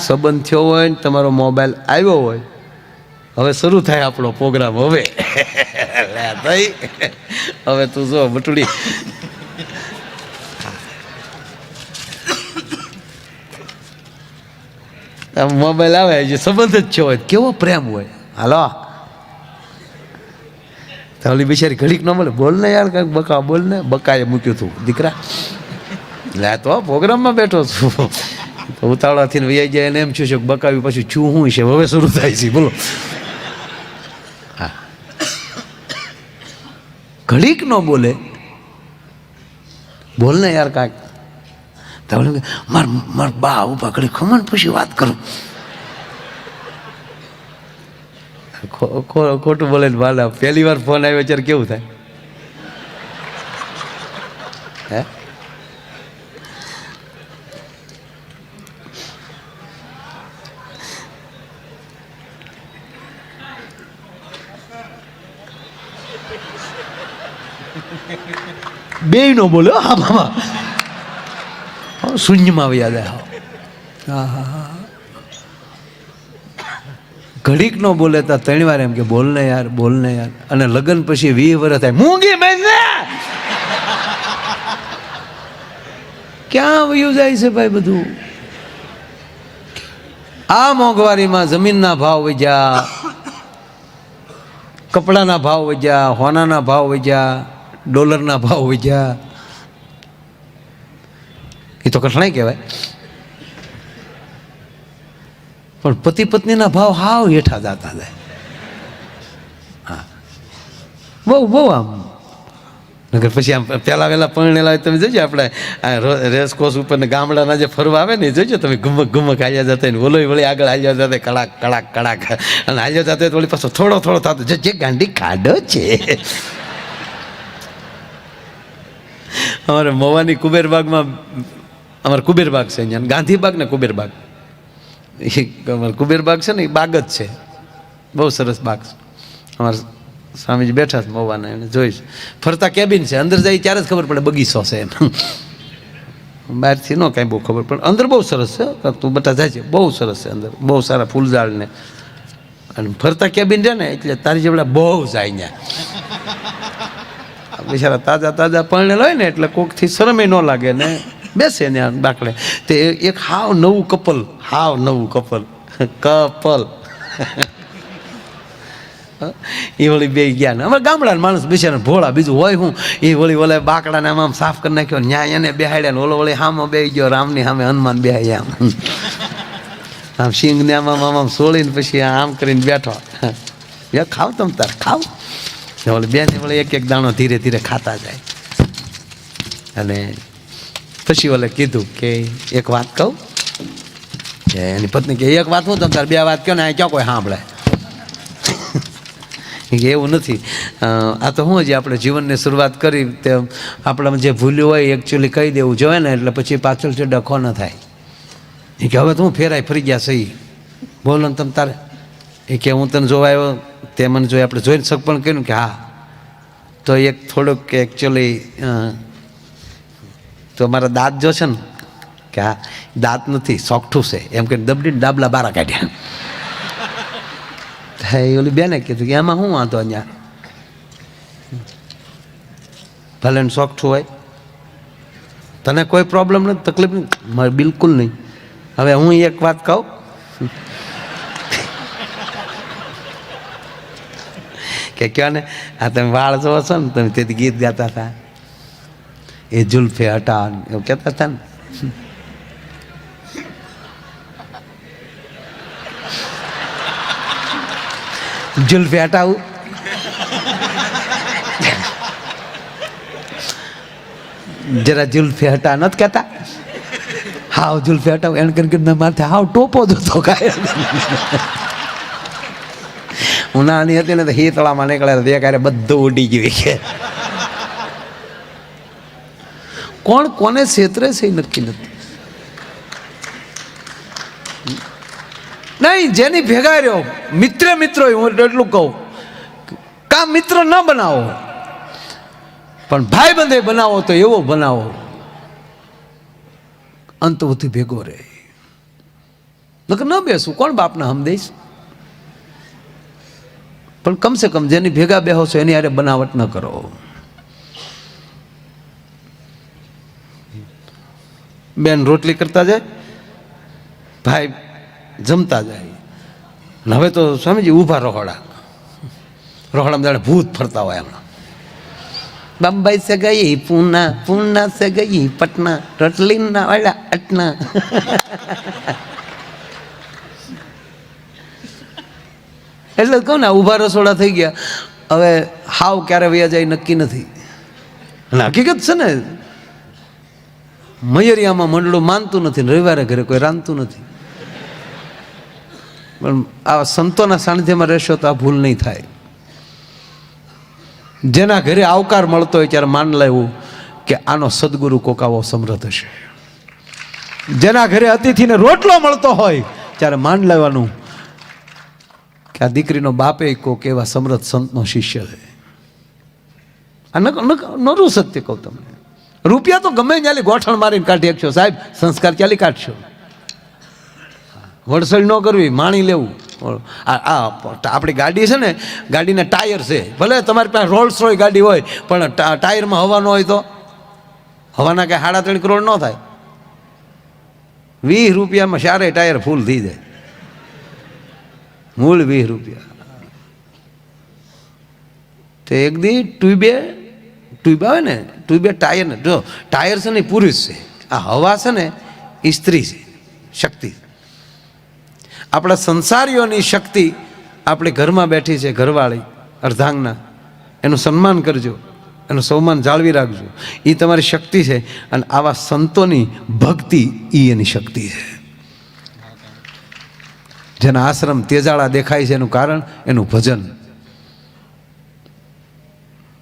સંબંધ થયો હોય ને તમારો મોબાઈલ આવ્યો હોય, હવે શરૂ થાય આપણો પ્રોગ્રામ. હવે ભાઈ હવે તું જો બટુડી, મોબાઈલ આવે જે સંબંધ જ થયો હોય, કેવો પ્રેમ હોય. હાલો ઓલી બિચારી ઘડીક ન મળે, બોલ ને યાર કંઈક બકા, બોલ ને. બકાએ મૂક્યું તું દીકરા, એટલે તો પ્રોગ્રામમાં બેઠો છું. ઉતાવળાથી વૈયા જાય એને એમ છું છે બકાવ્યું, પછી છું શું છે હવે શરૂ થાય છે. બોલો, હા ઘડીક ન બોલે, બોલ ને યાર કાંઈક. તો માર બા ઉભા ઘડી ખમણ પછી વાત કરું. ખોટું બોલે ને બાલા, પહેલી વાર ફોન આવ્યો ત્યારે કેવું થાય? હે બે નો બોલ્યો. હા મામા શૂન્યમાં યાદ આવ્યો. હા હા હા ઘડીક નો બોલે તા 3 વાર એમ કે બોલ ને યાર, બોલ ને યાર. અને લગ્ન પછી 20 વર્ષ થાય, મૂંગી બેન ક્યાં વયું જાય છે ભાઈ બધું. આ મોંઘવારીમાં જમીનના ભાવ વધ્યા, કપડાના ભાવ વધ્યા, હોનાના ભાવ વધ્યા, ડોલરના ભાવ વધ્યા. એ તો કઠણાઈ કહેવાય. પણ પતિ પત્નીના ભાવ હાવ હેઠા જતા જાય. હા બહુ આમ નગર પછી આમ પહેલાં વહેલા પરણેલા હોય તમે જોજો, આપણે રેસકોર્સ ઉપર ને ગામડાના જે ફરવા આવે ને જોજો તમે, ઘુમક ઘુમક હાલ્યા જતા ને ઓલો વળી આગળ હાલ્યા જતા, કડાક કડાક કડાક, અને હાલ્યા જતા વળી પાછો થોડો થોડો થતો જે ગાંડી ખાડો છે. અમારે મોવાની કુબેરબાગમાં, અમારે કુબેરબાગ છે અહીંયા, ગાંધીબાગ ને કુબેરબાગ. અમારે કુબેરબાગ છે ને એ બાગ જ છે, બહુ સરસ બાગ છે. અમારે સ્વામીજી બેઠા છે મોવાના, એને જોઈશ. ફરતા કેબિન છે, અંદર જાય ત્યારે જ ખબર પડે બગીચો છે એમ. બહારથી ન કાંઈ બહુ ખબર પડે. અંદર બહુ સરસ છે, તું બધા જાય છે, બહુ સરસ છે અંદર, બહુ સારા ફૂલઝાડ ને. અને ફરતા કેબિન છે ને એટલે તારી જેવડા બહુ જાય ત્યાં. બિચારા તાજા તાજા પરણેલા હોય ને એટલે કોકથી શરમે ન લાગે ને બેસે ને બાકડે. તે એક હાવ નવું કપલ એ વળી બે ગયા ને. અમારે ગામડાના માણસ બિચારા ભોળા, બીજું હોય હું. એ વળી ઓલે બાકડાને આમ સાફ કરી નાખ્યો, ન્યાય એને બેહાડ્યા ને ઓલો વળી હામો બે ગયો, રામની સામે હનુમાન બેહાડ્યા. આમ સિંગને આમ સોળીને પછી આમ કરીને બેઠો. ખાવ તમ તાર ખાવ. ઓલી બેન વળી એક દાણો ધીરે ધીરે ખાતા જાય. અને પછી ઓલે કીધું કે એક વાત કહું. કે એની પત્ની કે એક વાત હું તમ તાર 2 વાત કહો ને, આ ક્યાં કોઈ સાંભળે. એવું નથી. આ તો શું હજી આપણે જીવનની શરૂઆત કરી તે આપણામાં જે ભૂલ્યું હોય એકચ્યુઅલી કહી દેવું જોઈએ ને, એટલે પછી પાછળથી ડખો ન થાય. એ કે હવે તો હું ફેરાય ફરી ગયા સહી, બોલો ને તમ તારે. એ કે હું તને જોવા આવ્યો, તે મને જોઈ, આપણે જોઈને સગપણ કર્યું કે હા. તો એક થોડુંક એકચ્યુઅલી તો મારા દાંત જો છે ને કે હા દાંત નથી, સોગઠું છે એમ કે દબડીને ડાબલા બારા કાઢ્યા. ઓલી બેને કીધું કે એમાં શું વાંધો, અહીંયા ભલે ને સોગઠું હોય, તને કોઈ પ્રોબ્લેમ નથી, તકલીફ નહીં, મારે બિલકુલ નહીં. હવે હું એક વાત કહું. કે કયો ને, આ તમે વાળ જોવો છો ને, તમે તેથી ગીત ગાતા હતા, એ જુલ્ફે હટા એવું કહેતા હતા ને. જુલ્ફે હટાવું, જરા જુલ્ફે હટા નથી કહેતા. હાવ જુલ્ફે હટાવું એને કરીને માથે હાવ ટોપો જતો કાંઈ. હું નાની હતી ને તો હીતળામાં નીકળ્યા હતા, ક્યારે બધું ઉડી ગયું. કે કોણ કોને ક્ષેત્રે છે નક્કી નથી. નહીં જેની ભેગા રહ્યો મિત્રો, હું એટલું કહું, કામ મિત્ર ન બનાવો પણ ભાઈ બંધે બનાવો તો એવો બનાવો અંત સુધી ભેગો રહે. નકર ન બેસું, કોણ બાપના હમ દઈશ? પણ કમસે કમ જેની ભેગા બેહો છો એની હારે બનાવટ ન કરો. બેન રોટલી કરતા જાય, ભાઈ જમતા જાય. હવે તો સ્વામીજી ઊભા રોહડામાં જાણે ભૂત ફરતા હોય એમાં. बम्बई से गई पूना, पूना से गई पटना, रोटली ना वाला अटना. એટલે કહું ને ઊભા રસોડા થઈ ગયા. હવે હાવ ક્યારે વયા જાય નક્કી નથી. અને હકીકત છે ને, મયરિયામાં મંડળું માનતું નથી, રવિવારે ઘરે કોઈ રાંધતું નથી. પણ આ સંતોના સાનિધ્યમાં રહેશો તો આ ભૂલ નહીં થાય. જેના ઘરે આવકાર મળતો હોય ત્યારે માન લેવું કે આનો સદગુરુ કોક આવો સમર્થ હશે. જેના ઘરે અતિથિને રોટલો મળતો હોય ત્યારે માન લેવાનું કે આ દીકરીનો બાપે કોક એવા સમર્થ સંતનો શિષ્ય છે. આ નરું સત્ય કહું તમને. રૂપિયા તો ગમે ત્યાંથી ગોઠણ મારીને કાઢી શકશો સાહેબ, સંસ્કાર ક્યાંથી કાઢશો? વડસળ ન કરવી, માણી લેવું. આપણી ગાડી છે ને, ગાડીના ટાયર છે, ભલે તમારી પાસે રોલ્સ રોય ગાડી હોય પણ ટાયરમાં હવા ન હોય તો હવાના કંઈ 3.5 કરોડ ન થાય. 20 રૂપિયામાં સારે ટાયર ફૂલ થઈ જાય. મૂળ 20 રૂપિયા. તો એક દી ટ્યુબ આવે ને, ટ્યુબે ટાયર ને, જો ટાયર છે ને પુરુષ છે, આ હવા છે ને એ સ્ત્રી છે, શક્તિ. આપણા સંસારીઓની શક્તિ આપણે ઘરમાં બેઠી છે, ઘરવાળી અર્ધાંગના, એનું સન્માન કરજો, એનું સન્માન જાળવી રાખજો. એ તમારી શક્તિ છે. અને આવા સંતોની ભક્તિ એ એની શક્તિ છે. જેના આશ્રમ તેજાળા દેખાય છે એનું કારણ એનું ભજન.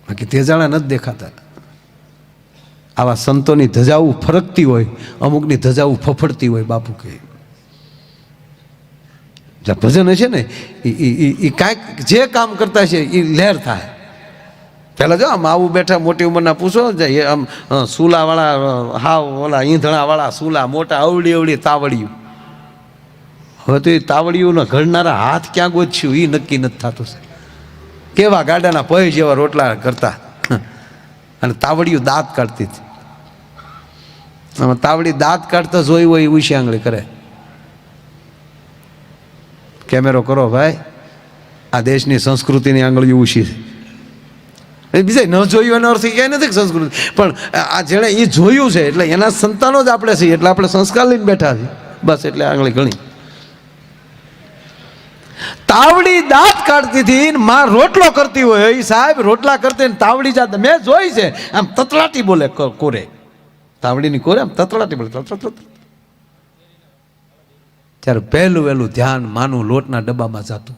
બાકી તેજાળા નથી દેખાતા. આવા સંતોની ધજાઓ ફરકતી હોય, અમુકની ધજાઓ ફફડતી હોય. બાપુ કહે જ્યાં ભજન છે ને એ કાંઈક જે કામ કરતા છે એ લહેર થાય. પહેલાં જો આમ આવું બેઠા મોટી ઉંમરના પૂછો, આમ સૂલાવાળા, હાવ ઓલા ઈંધણાવાળા સૂલા મોટા, અવળી અવળી તાવડિયું. હવે તો એ તાવડિયુંના ઘડનારા હાથ ક્યાં ગોચ્યું એ નક્કી નથી થતું છે. કેવા ગાડાના પૈ જેવા રોટલા કરતા, અને તાવડિયું દાંત કાઢતી હતી. આમાં તાવડી દાંત કાઢતા જોઈ હોય એ ઉછી આંગળી કરે. કેમેરો કરો ભાઈ, આ દેશની સંસ્કૃતિની આંગળીઓ ઉછી છે. બીજા ન જોયું એનો અર્થ ક્યાંય નથી સંસ્કૃતિ, પણ આ જેણે એ જોયું છે એટલે એના સંતાનો જ આપણે છીએ, એટલે આપણે સંસ્કાર લઈને બેઠા છીએ બસ. એટલે આંગળી ઘણી. તાવડી દાંત કાઢતી હતી, માં રોટલો કરતી હોય એ સાહેબ રોટલા કરતી તાવડી જાત મેં જોઈ છે, આમ તતલાટી બોલે કોરે, તાવડીની કોરે આમ તતલાટી બોલે. ત્યારે પહેલું વહેલું ધ્યાન માનું લોટના ડબ્બામાં જતું.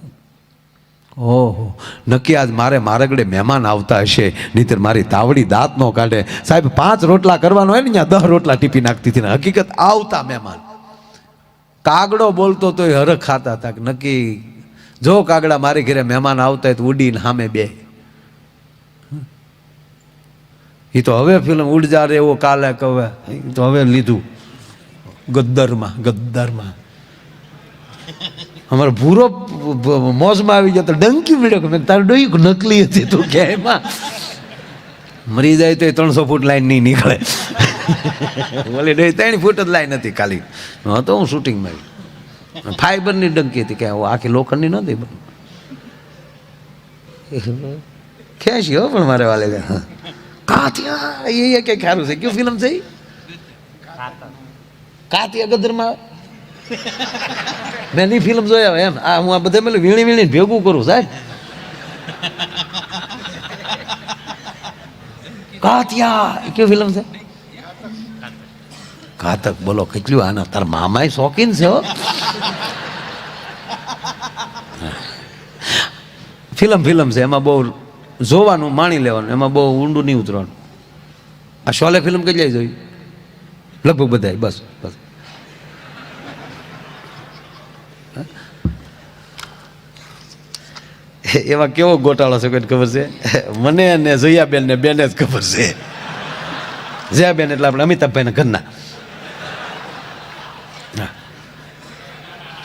ઓહો, નક્કી આજ મારગડે મહેમાન આવતા હશે, નહીંતર મારી તાવડી દાંત નો કાઢે. સાહેબ 5 રોટલા કરવાનો હોય ને, ત્યાં 10 રોટલા ટીપી નાખતી હતી. હકીકત આવતા મહેમાન કાગડો બોલતો તો એ હરખ ખાતા હતા કે નક્કી જો કાગડા મારી ઘરે મહેમાન આવતા હોય તો ઉડીને સામે બે. એ તો હવે ફિલ્મ ઉડજા રે એવો કાલે કવે તો હવે લીધું ગદ્દારમાં. અમારો ભૂરો મોજમાં આવી જતો, ડંકી મળ્યો કે તારું ડોયું નકલી હતી તું કે એમાં મરી જાય તો 300 ફૂટ લાઈન નહીં નીકળે. બોલે 3 ફૂટ જ લાઈન હતી ખાલી. તો હું શૂટિંગમાં ફાઈબરની ડંકી હતી, કે આખી લોખંડની નહોતી. ખેંચી હો પણ મારે વાલે કાતિયા એ કઈ ખારું છે. કયું ફિલ્મ છે? કાતિયા ગદરમાં. મેં ની ફિલ્મ જોયા એમ. આ હું આ બધા મેં વીણી ભેગું કરું સાહેબ. કાતિયા કયું ફિલ્મ છે? ઘાતક. બોલો કેટલું આના તાર મામાય શોખીન છે હો. ફિલ્મ છે, એમાં બહુ જોવાનું, માણી લેવાનું, એમાં બહુ ઊંડું નહીં ઉતરવાનું. આ શોલે ફિલ્મ કેટલી જોઈ? લગભગ બધા. બસ એવા કેવો ગોટાળો છે કોઈ ખબર છે? મને અને જયાબેન ને બેને જ ખબર છે. જયાબેન એટલે આપણે અમિતાભભાઈ ના ઘરના.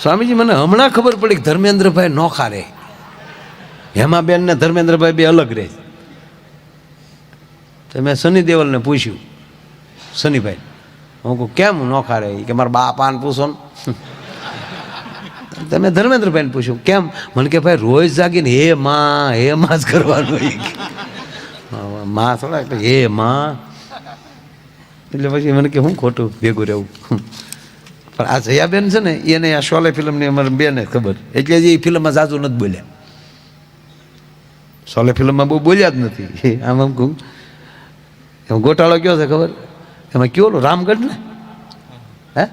સ્વામીજી મને હમણાં ખબર પડી કે ધર્મેન્દ્રભાઈ નોખા રહે, હેમાબેન ને ધર્મેન્દ્રભાઈ બે અલગ રહે. તો મેં સની દેવલને પૂછ્યું, સનીભાઈ, હું કહું કેમ નોખા રહે? કે મારા બાપાને પૂછો ને. તમે ધર્મેન્દ્રભાઈને પૂછ્યું કેમ? મને કે ભાઈ રોજ જાગીને હે માં જ કરવાનું. માં થોડા એટલે હે માં, એટલે પછી મને કે હું ખોટું ભેગું રહેવું. પણ આ જયાબેન છે ને એને આ શોલે ફિલ્મની અમારે બેને ખબર, એટલે જ એ ફિલ્મમાં જાજુ નથી બોલ્યા. શોલે ફિલ્મમાં બહુ બોલ્યા જ નથી. આમ કહું એમાં ગોટાળો કયો છે ખબર? એમાં કયો રામગઢ ને, હે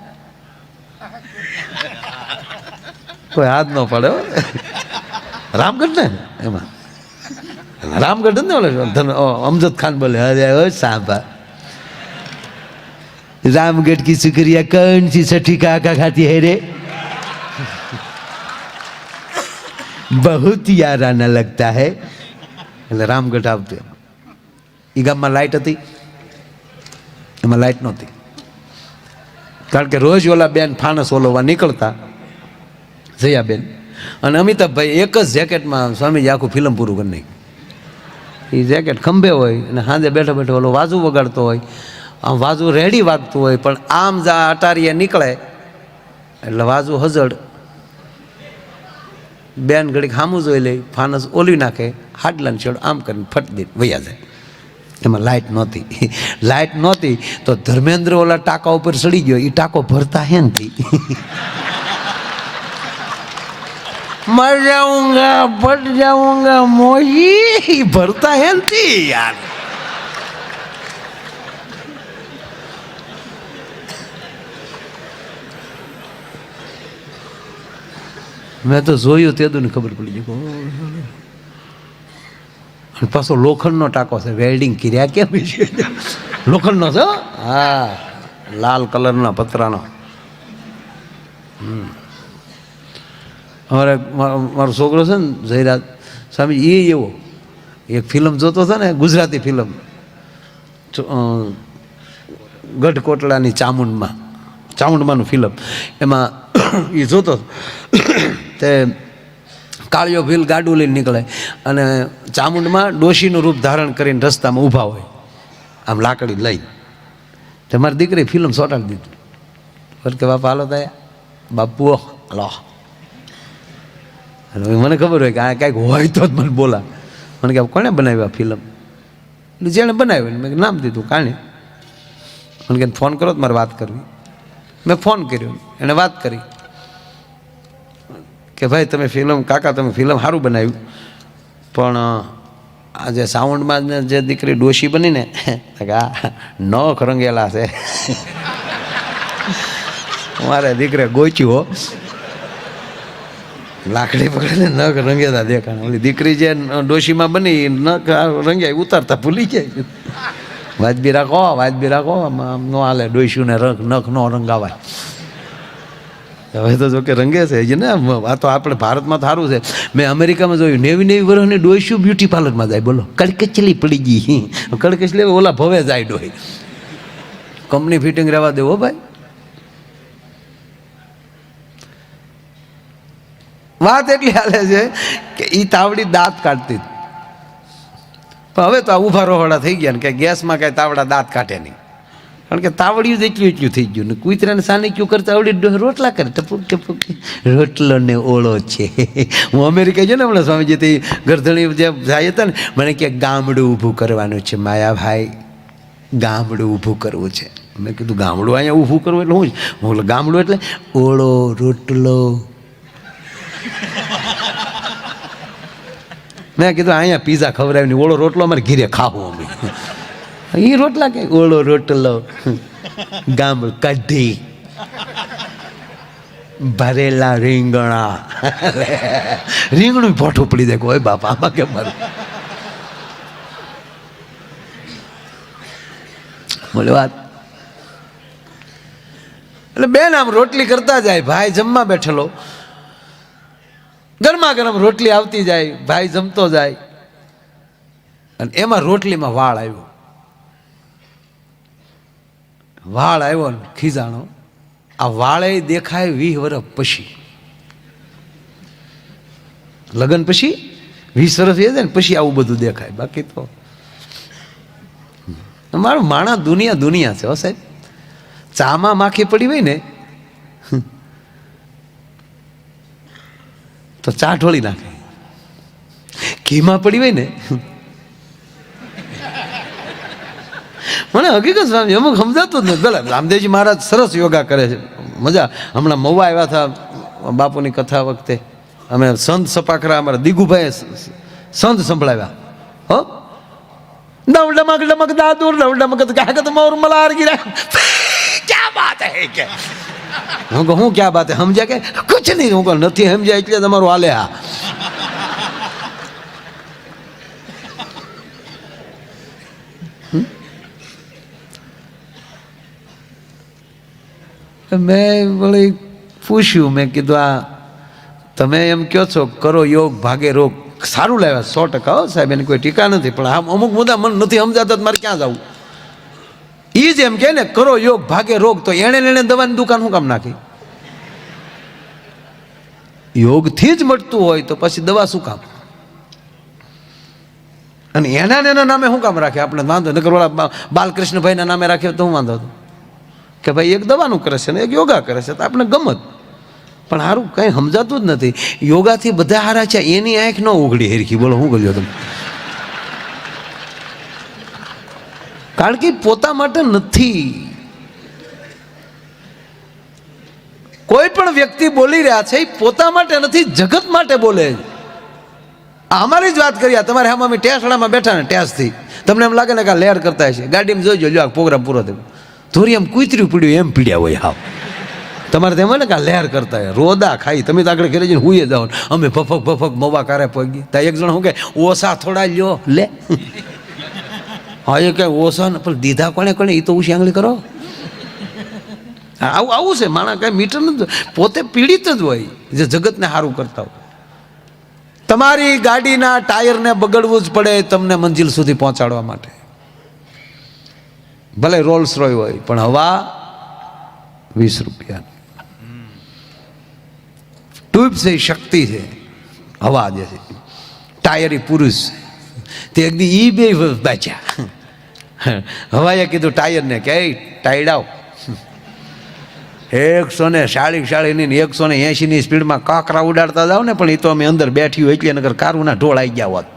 કોઈ હાથ ન પડે. રામગઢ ને એમાં રામગઢ ને ઓલે અમજદ ખાન બોલે અરે સાંભા रामगढ़ की शुक्रिया कौन सी सठी काका खाती है रे, बहुत याराना लगता है. એટલે રામગઢ આવતું. એ ગામમાં લાઇટ હતી, એમાં લાઇટ નહોતી, કારણ કે રોજ ઓલા બેન ફાનસ ઓલવા નીકળતા જયાબેન અને અમિતાભભાઈ એક જ જેકેટમાં સ્વામીજી આખું ફિલ્મ પૂરું કરી નાખ્યું. એ જેકેટ ખંભે હોય અને સાંજે બેઠો બેઠો ઓલો વાજુ વગાડતો હોય, આમ વાજુ રેડી વાગતું હોય, પણ આમ જા અટારીએ નીકળે એટલે વાજુ હજડ. બેન ઘડીક સામું જોઈ લે, ફાનસ ઓલી નાખે, હાડલાને છેડ આમ કરીને ફટ દે વૈયા જાય. એમાં લાઇટ નહોતી. લાઇટ નહોતી તો ધર્મેન્દ્ર ઓલા ટાંકા ઉપર ચડી ગયો, એ ટાંકો ભરતા હે નથી. મર જાઉંગા બટ જાઉંગા મોહી, ભરતા હે નથી યાર. મેં તો જોયું તેદું ને ખબર પડી ગઈ. પાછો લોખંડનો ટાંકો છે, વેલ્ડિંગ કર્યા કેમ છે? લોખંડનો છે, હા, લાલ કલરના પતરાનો. અમારે મારો છોકરો છે ને જયરાજ સ્વામી, એ એવો એક ફિલ્મ જોતો હતો ને, ગુજરાતી ફિલ્મ ગઢકોટલાની ચામુંડમાનું ફિલ્મ, એમાં એ જોતો તે કાળિયો ભીલ ગાડું લઈને નીકળે અને ચામુંડમાં ડોશીનું રૂપ ધારણ કરીને રસ્તામાં ઊભા હોય આમ લાકડી લઈ. તે મારી દીકરી ફિલ્મ ચોંટાડી દીધી. કે બાપા હાલો તયા બાપુઓ હાલો. અને મને ખબર હોય કે આ કાંઈક હોય તો જ મને બોલા. મને કે કોણે બનાવ્યું આ ફિલ્મ? એટલે જેણે બનાવ્યું મેં નામ દીધું કાણે. મને કે ફોન કરો તો મારે વાત કરવી. મેં ફોન કર્યો, એણે વાત કરી કે ભાઈ તમે ફિલ્મ, કાકા તમે ફિલ્મ સારું બનાવ્યું, પણ આ જે સાઉન્ડમાં જે દીકરી ડોશી બની ને, આ નખ રંગેલા છે. મારે દીકરે ગોચ્યું હો, લાકડી પકડીને નખ રંગેલા દેખાણ. ઓલી દીકરી જે ડોશીમાં બની નખ રંગ્યા ઉતારતા ભૂલી જાય. વાજબી રાખો, વાજબી રાખો, આમ ન હાલે, ડોસ્યુંને નખ ન રંગાવાય. હવે તો જો કે રંગે છે ને. આ તો આપણે ભારતમાં સારું છે. મેં અમેરિકામાં જોયું 90 વર્ષની ડોસ્યું બ્યુટી પાર્લરમાં જાય, બોલો કડકચલી પડી ગઈ. કડકચલી ઓલા ભવે જાય ડોય. કંપની ફિટિંગ રહેવા દેવો ભાઈ. વાત એટલી હાલે છે કે એ તાવડી દાંત કાઢતી, પણ હવે તો આ ઊભા રોહડા થઈ ગયા ને કે ગેસમાં કાંઈ તાવડા દાંત કાઢે નહીં, કારણ કે તાવડિયું જ એટલું થઈ ગયું ને. કૂતરાને સાની ક્યું કરતા આવડી રોટલા કરે, ટપુક ટપુક રોટલો ને ઓળો છે. હું અમેરિકા ગયો ને હમણાં સ્વામીજી, તે ગરધણી જે જાય હતા ને, મને કે ગામડું ઊભું કરવાનું છે માયાભાઈ, ગામડું ઊભું કરવું છે. મેં કીધું ગામડું અહીંયા ઊભું કરવું એટલે હું જ, હું ગામડું એટલે ઓળો રોટલો. મેં કીધું અહીંયા પીઝા ખવડાવીને ઓળો રોટલો અમારે ઘીરે ખાવું અમે. એ રોટલા કે ઓળો રોટલો, ગામડું કઢી, ભરેલા રીંગણા. રીંગણું ભોઠું પડી દે કોઈ બાપા, આમાં કેમ મારું બોલે વાત. એટલે બેન આમ રોટલી કરતા જાય, ભાઈ જમવા બેઠેલો, ગરમા ગરમ રોટલી આવતી જાય, ભાઈ જમતો જાય, અને એમાં રોટલીમાં વાળ આવ્યો. વાળ આવ્યો ને ખીજાણો. આ વાળે દેખાય 20 વર્ષ પછી. લગ્ન પછી 20 વર્ષ થઈ જાય ને પછી આવું બધું દેખાય. બાકી તો મારું માણસ દુનિયા છે હો સાહેબ. ચામાં માખી પડી હોય ને તો ચા ઢોળી નાખે, ઘીમાં પડી હોય ને મને હકીકત સ્વામી અમુક સમજાતું જ નથી. ભલે રામદેવજી મહારાજ સરસ યોગા કરે છે, મજા. હમણાં મહુવા આવ્યા હતા બાપુની કથા વખતે, અમે સંત સપાખરા અમારા દીગુભાઈ સંત સંભળાવ્યા. હો ડમ ડમક ડમક દાદુર ડમ ડમક કાગત મોર મલાર ગીરા ક્યા બાત હે કે હું કહું હું ક્યાં બાત હે સમજ્યા કે કુછ નહીં. હું કહું નથી સમજ્યા એટલે તમારું હાલે. હા મેં વળી પૂછ્યું, મેં કીધું આ તમે એમ કહો છો કરો યોગ ભાગે રોગ, સારું લાવ્યા 100%. હો સાહેબ એની કોઈ ટીકા નથી, પણ આમ અમુક મુદ્દા મને નથી સમજાતા મારે ક્યાં જવું. એ જ એમ કે ને કરો યોગ ભાગે રોગ, તો એણે દવાની દુકાન શું કામ નાખી? યોગથી જ મળતું હોય તો પછી દવા શું કામ? અને એના નામે શું કામ રાખે? આપણે વાંધો નકર ઓલા બાલકૃષ્ણભાઈના નામે રાખ્યો તો હું વાંધો હતો કે ભાઈ એક દવાનું કરે છે ને એક યોગા કરે છે, તો આપણે ગમત. પણ સારું કંઈ સમજાતું જ નથી. યોગાથી બધા હારા છે, એની આંખ ન ઉઘડી હેરખી. બોલો શું કર્યો તમે? કારણ કે પોતા માટે નથી. કોઈ પણ વ્યક્તિ બોલી રહ્યા છે એ પોતા માટે નથી, જગત માટે બોલે. અમારી જ વાત કરીએ, તમારે આમ અમે ટેસડામાં બેઠા ને ટેસથી તમને એમ લાગે ને કે લહેર કરતા હશે, ગાડીમાં જોઈજો જો આ પ્રોગ્રામ પૂરો થયો થોડી એમ કૂતર્યું પીડ્યું એમ પીડ્યા હોય. હાવ તમારે તેમ હોય ને કે લહેર કરતા હોય, રોદા ખાઈ તમે તો આગળ ઘરે જઈને હુઈએ જાઓ, અમે ભફક મવા કારે પગી. ત્યાં એક જણ શું કે ઓછા થોડા લ્યો લે. હા એ કે ઓછા ને પણ દીધા કોણે એ તો ઉછી આંગળી કરો. આવું છે માણસ, કાંઈ મીટર નથી. પોતે પીડિત જ હોય જે જગતને સારું કરતા હોય. તમારી ગાડીના ટાયરને બગડવું જ પડે તમને મંજિલ સુધી પહોંચાડવા માટે. ભલે રોલ્સ રોય હોય પણ હવા 20 રૂપિયા. ટ્યુબ છે શક્તિ છે, હવા જે છે. ટાયર એ પુરુષ છે. તે એક દી ઈ બે બાચ્યા. હવાએ કીધું ટાયરને કે ટાયડાવ 140 ની 180 ની સ્પીડમાં કાંકરા ઉડાડતા જાવ ને, પણ એ તો અમે અંદર બેઠી હોય એટલે નગર કારુના ઢોળાઈ ગયા હોત.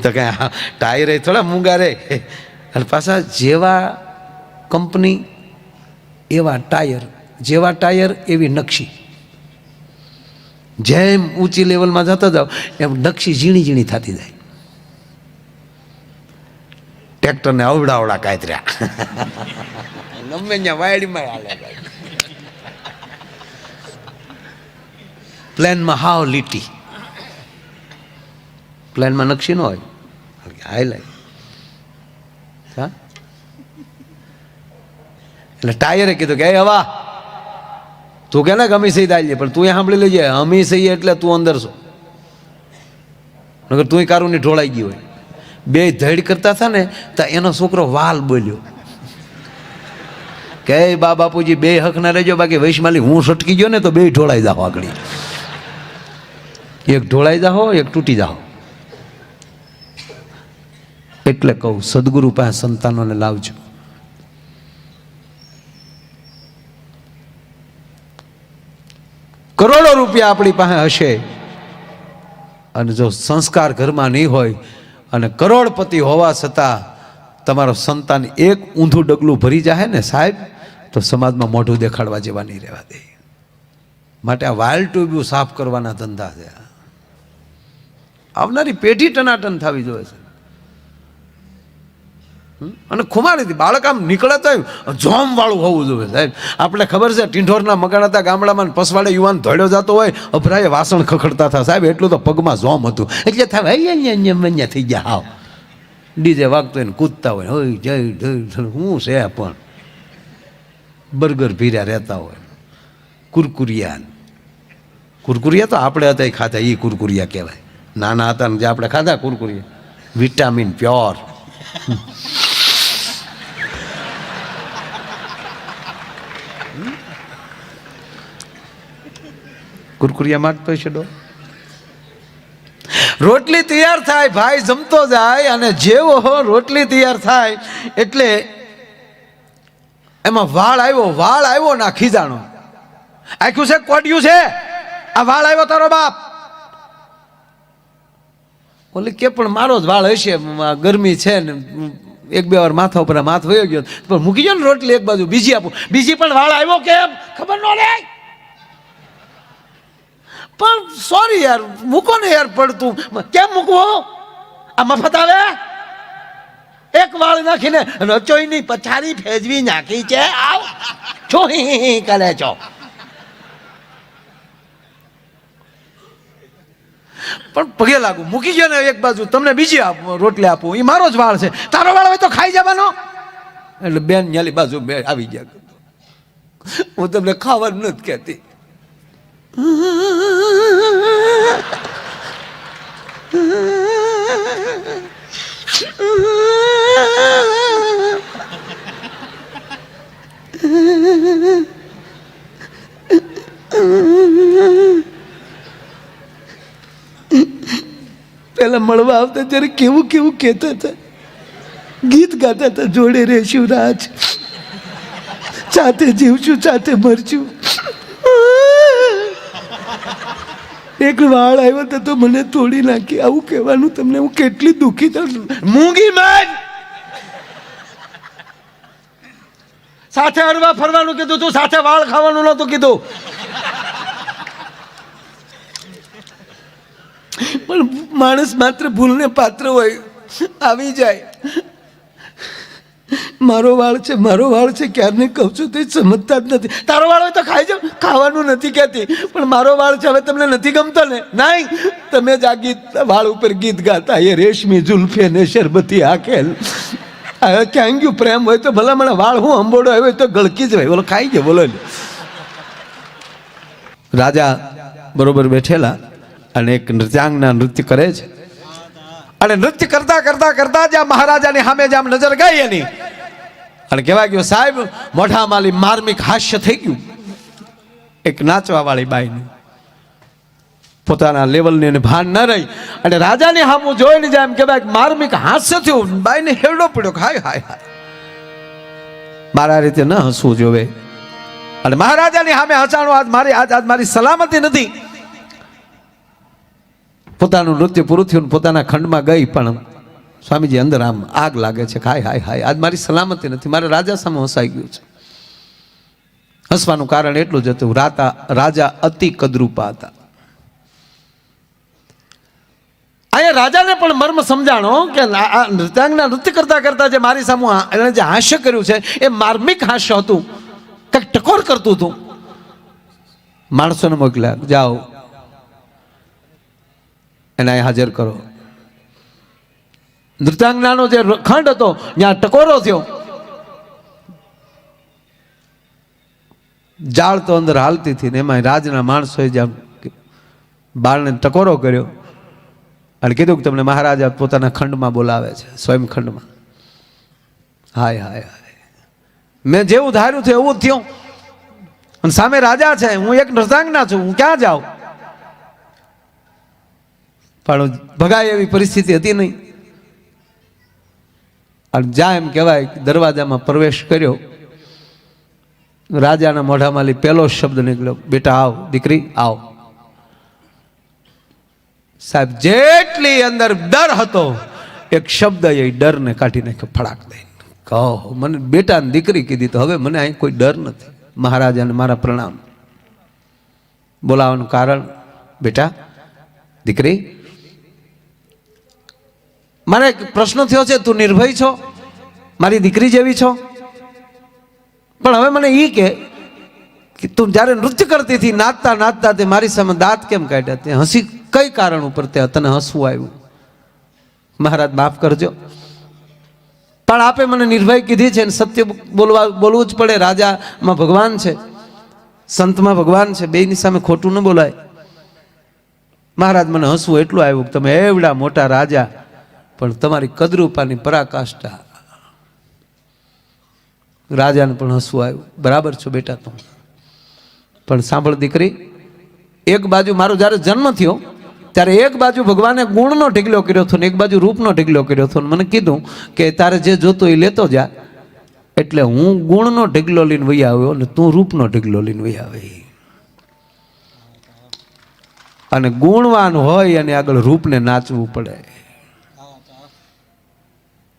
તો કે ટાયર થોડા મૂંગા રે. અને પાછા જેવા કંપની એવા ટાયર, જેવા ટાયર એવી નકશી. જેમ ઊંચી લેવલમાં જતા જાઓ એમ નકશી ઝીણી થતી જાય. ટ્રેક્ટરને અવડાવડા કાતર્યા ગમે ત્યાં વાયડીમાં હાલે. પ્લેનમાં હાવ લીટી, પ્લેનમાં નકશી ન હોય હાઈલાઈ. હા એટલે ટાયરે કીધું કે હવા તું કે ને અમી સહી દાય, પણ તું સાંભળી લેજે અમી સહી એટલે તું અંદર છો, નગર તું કારુની ઢોળાઈ ગઈ હોય. બે ધડ કરતા હતા ને તો એનો છોકરો વાલ બોલ્યો કે બા બાપુજી બે હક ના રહેજો, બાકી વૈશમાલી હું સટકી ગયો ને તો બે ઢોળાઈ જાઓ આગળ. એક ઢોળાઈ જાઓ એક તૂટી જાઓ. એટલે કહું સદગુરુ પાસે સંતાનોને લાવજો. કરોડો રૂપિયા આપણી પાસે હશે અને જો સંસ્કાર ઘરમાં નહીં હોય અને કરોડપતિ હોવા છતાં તમારો સંતાન એક ઊંધું ડગલું ભરી જાય ને સાહેબ, તો સમાજમાં મોઢું દેખાડવા જેવા નહીં રહેવા દે. માટે આ વાયલ ટ્યુબ્યુ સાફ કરવાના ધંધા છે. આવનારી પેઢી ટનાટન થવી જોઈએ છે. અને ખુમારીથી બાળક આમ નીકળે તો જોમ વાળું હોવું જોઈએ સાહેબ. આપણે ખબર છે ટીંઢોરના મગાણાતા ગામડામાં પસવાડે યુવાન ધોળ્યો જતો હોય, અભરાએ વાસણ ખખડતા હતા સાહેબ, એટલું તો પગમાં જોમ હતું. એટલે થાય અહીંયા થઈ ગયા. હાવ ડીજે વાગતો હોય ને કૂદતા હોય, હોય જય જય શું છે પણ બર્ગર ભીર્યા રહેતા હોય. કુરકુરિયા તો આપણે હતા ખાતા, એ કુરકુરિયા કહેવાય. નાના હતા ને જે આપણે ખાધા કુરકુરિયા, વિટામિન પ્યોર. કુરકુરિયા માંગતો હશે ડો. રોટલી તૈયાર થાય, ભાઈ જમતો જાય, અને જેવો રોટલી તૈયાર થાય એટલે એમાં વાળ આવ્યો ના ખીજાણો. આખ્યું છે કોડ્યું છે, આ વાળ આવ્યો તારો બાપ. ઓલે કે પણ મારો જ વાળ હશે, ગરમી છે ને એક બે વાર માથા ઉપર માથ વયો ગયો, પણ મૂકી ગયો ને રોટલી એક બાજુ, બીજી આપું, બીજી પણ વાળ આવ્યો કેમ ખબર ન રહે. પણ સોરી યાર, મૂકો ને યાર, પડતું કેમ મૂકવું? આ મફત આવે? એક વાળ નાખીને રચોઈની પથારી ફેજવી નાખી છે, આવ છો કરે છો. પણ પગે લાગુ, મૂકી ગયો ને એક બાજુ, તમને બીજી રોટલી આપું, એ મારો જ વાળ છે, તારો વાળ હોય તો ખાઈ જવાનો. એટલે બેન ન્યાલી બાજુ બે આવી ગયા, હું તમને ખાવાનું નથી કહેતી. પેલા મળવા આવતા ત્યારે કેવું કેવું કહેતા હતા, ગીત ગાતા હતા, જોડે રહેશું રાજ, સાથે જીવશું સાથે મરશું. એક વાળ આવ્યો હતો તો મને તોડી નાખી, આવું કહેવાનું તમને હું કેટલી દુઃખી થયું. મૂંગી મેન સાથે હરવા ફરવાનું કીધું તું, સાથે વાળ ખાવાનું નહોતું કીધું. પણ માણસ માત્ર ભૂલને પાત્ર હોય, આવી જાય. મારો વાળ છે, મારો વાળ છે, ક્યારને કહું છું તો સમજતા જ નથી. તારો વાળ હોય તો ખાઈ જાવ, ખાવાનું નથી કહેતી, પણ મારો વાળ છે હવે તમને નથી ગમતો ને? નહીં, તમે જ આ ગીત વાળ ઉપર ગીત ગાતા, એ રેશમી જુલ્ફે ને શરબતી આખેલ. હવે ક્યાં ગયું પ્રેમ હોય તો ભલા મને વાળ હું અંબોડો આવ્યો તો ગળકી જ હોય, બોલો ખાઈ ગયો. બોલો રાજા બરોબર બેઠેલા અને એક નૃત્યાંગના નૃત્ય કરે છે, અને નૃત્ય કરતા કરતા કરતા જ્યાં મહારાજાની સામે જામ નજર ગઈ એની, અને કહેવાય ગયું સાહેબ મોઢા માલી માર્મિક હાસ્ય થઈ ગયું. એક નાચવા વાળી બાઈનું પોતાના લેવલની એને ભાન ન રહી, અને રાજાની સામું જોઈને જાય એમ કહેવાય માર્મિક હાસ્ય થયું. બાઈને હેરડો પડ્યો, હાય હાય હાય, મારા રીતે ન હસવું જોવે. અને મહારાજાની સામે હસાણું, આજ મારી સલામતી નથી. પોતાનું નૃત્ય પૂરું થયું, પોતાના ખંડમાં ગઈ, પણ સ્વામીજી અંદર આમ આગ લાગે છે, હાય હાય હાય, આજ મારી સલામતી નથી, મારે રાજા સામે હસાઈ ગયું છે. હસવાનું કારણ એટલું જ હતું, રાજા અતિ કદરૂપા હતા. અહીંયા રાજાને પણ મર્મ સમજાણો કે નૃત્યાંગના નૃત્ય કરતા કરતા જે મારી સામે એણે જે હાસ્ય કર્યું છે એ માર્મિક હાસ્ય હતું, કંઈક ટકોર કરતું હતું. માણસોને મોકલ્યા, જાઓ એને હાજર કરો. નૃત્યાંગનાનો જે ખંડ હતો ત્યાં ટકોરો થયો, જાળ તો અંદર હાલતી હતી ને એમાં રાજના માણસોએ જેમ બાળને ટકોરો કર્યો અને કીધું કે તમને મહારાજા પોતાના ખંડમાં બોલાવે છે, સ્વયં ખંડમાં. હાય હાય હાય, મેં જેવું ધાર્યું થયું એવું જ થયું. અને સામે રાજા છે, હું એક નૃત્યાંગના છું, હું ક્યાં જાઉં? પણ ભગાય એવી પરિસ્થિતિ હતી નહીં. અને જ્યાં એમ કહેવાય દરવાજામાં પ્રવેશ કર્યો, રાજાના મોઢામાંથી પહેલો શબ્દ નીકળ્યો, બેટા આવ, દીકરી આવ. સાહેબ જેટલી અંદર ડર હતો, એક શબ્દ એ ડરને કાઢી નાખ્યો, ફડાક દઈને. કહો મને બેટા ને દીકરી કીધી તો હવે મને અહીં કોઈ ડર નથી. મહારાજાને મારા પ્રણામ. બોલાવાનું કારણ, બેટા દીકરી, મને એક પ્રશ્ન થયો છે, તું નિર્ભય છો, મારી દીકરી જેવી છો, પણ હવે મને એ કે તું જ્યારે નૃત્ય કરતી હતી, નાચતા નાચતા તે મારી સામે દાંત કેમ કાઢ્યા? તે હસી કઈ કારણ ઉપર તે તને હસવું આવ્યું? મહારાજ માફ કરજો, પણ આપે મને નિર્ભય કીધી છે, સત્ય બોલવું જ પડે. રાજામાં ભગવાન છે, સંતમાં ભગવાન છે, બેની સામે ખોટું ન બોલાય. મહારાજ મને હસવું એટલું આવ્યું કે તમે એવડા મોટા રાજા, પણ તમારી કદરૂપાની પરાકાષ્ઠા. રાજાને પણ હસવું આવ્યું. બરાબર છો બેટા તું, પણ સાંભળ દીકરી, એક બાજુ મારો જ્યારે જન્મ થયો ત્યારે એક બાજુ ભગવાને ગુણનો ઢીકલો કર્યો હતો ને એક બાજુ રૂપનો ઢીકલો કર્યો હતો. મને કીધું કે તારે જે જોતું એ લેતો જા, એટલે હું ગુણનો ઢીકલો લઈને વહી આવ્યો ને તું રૂપનો ઢીકલો લઈને વહી આવી. અને ગુણવાન હોય અને આગળ રૂપને નાચવું પડે.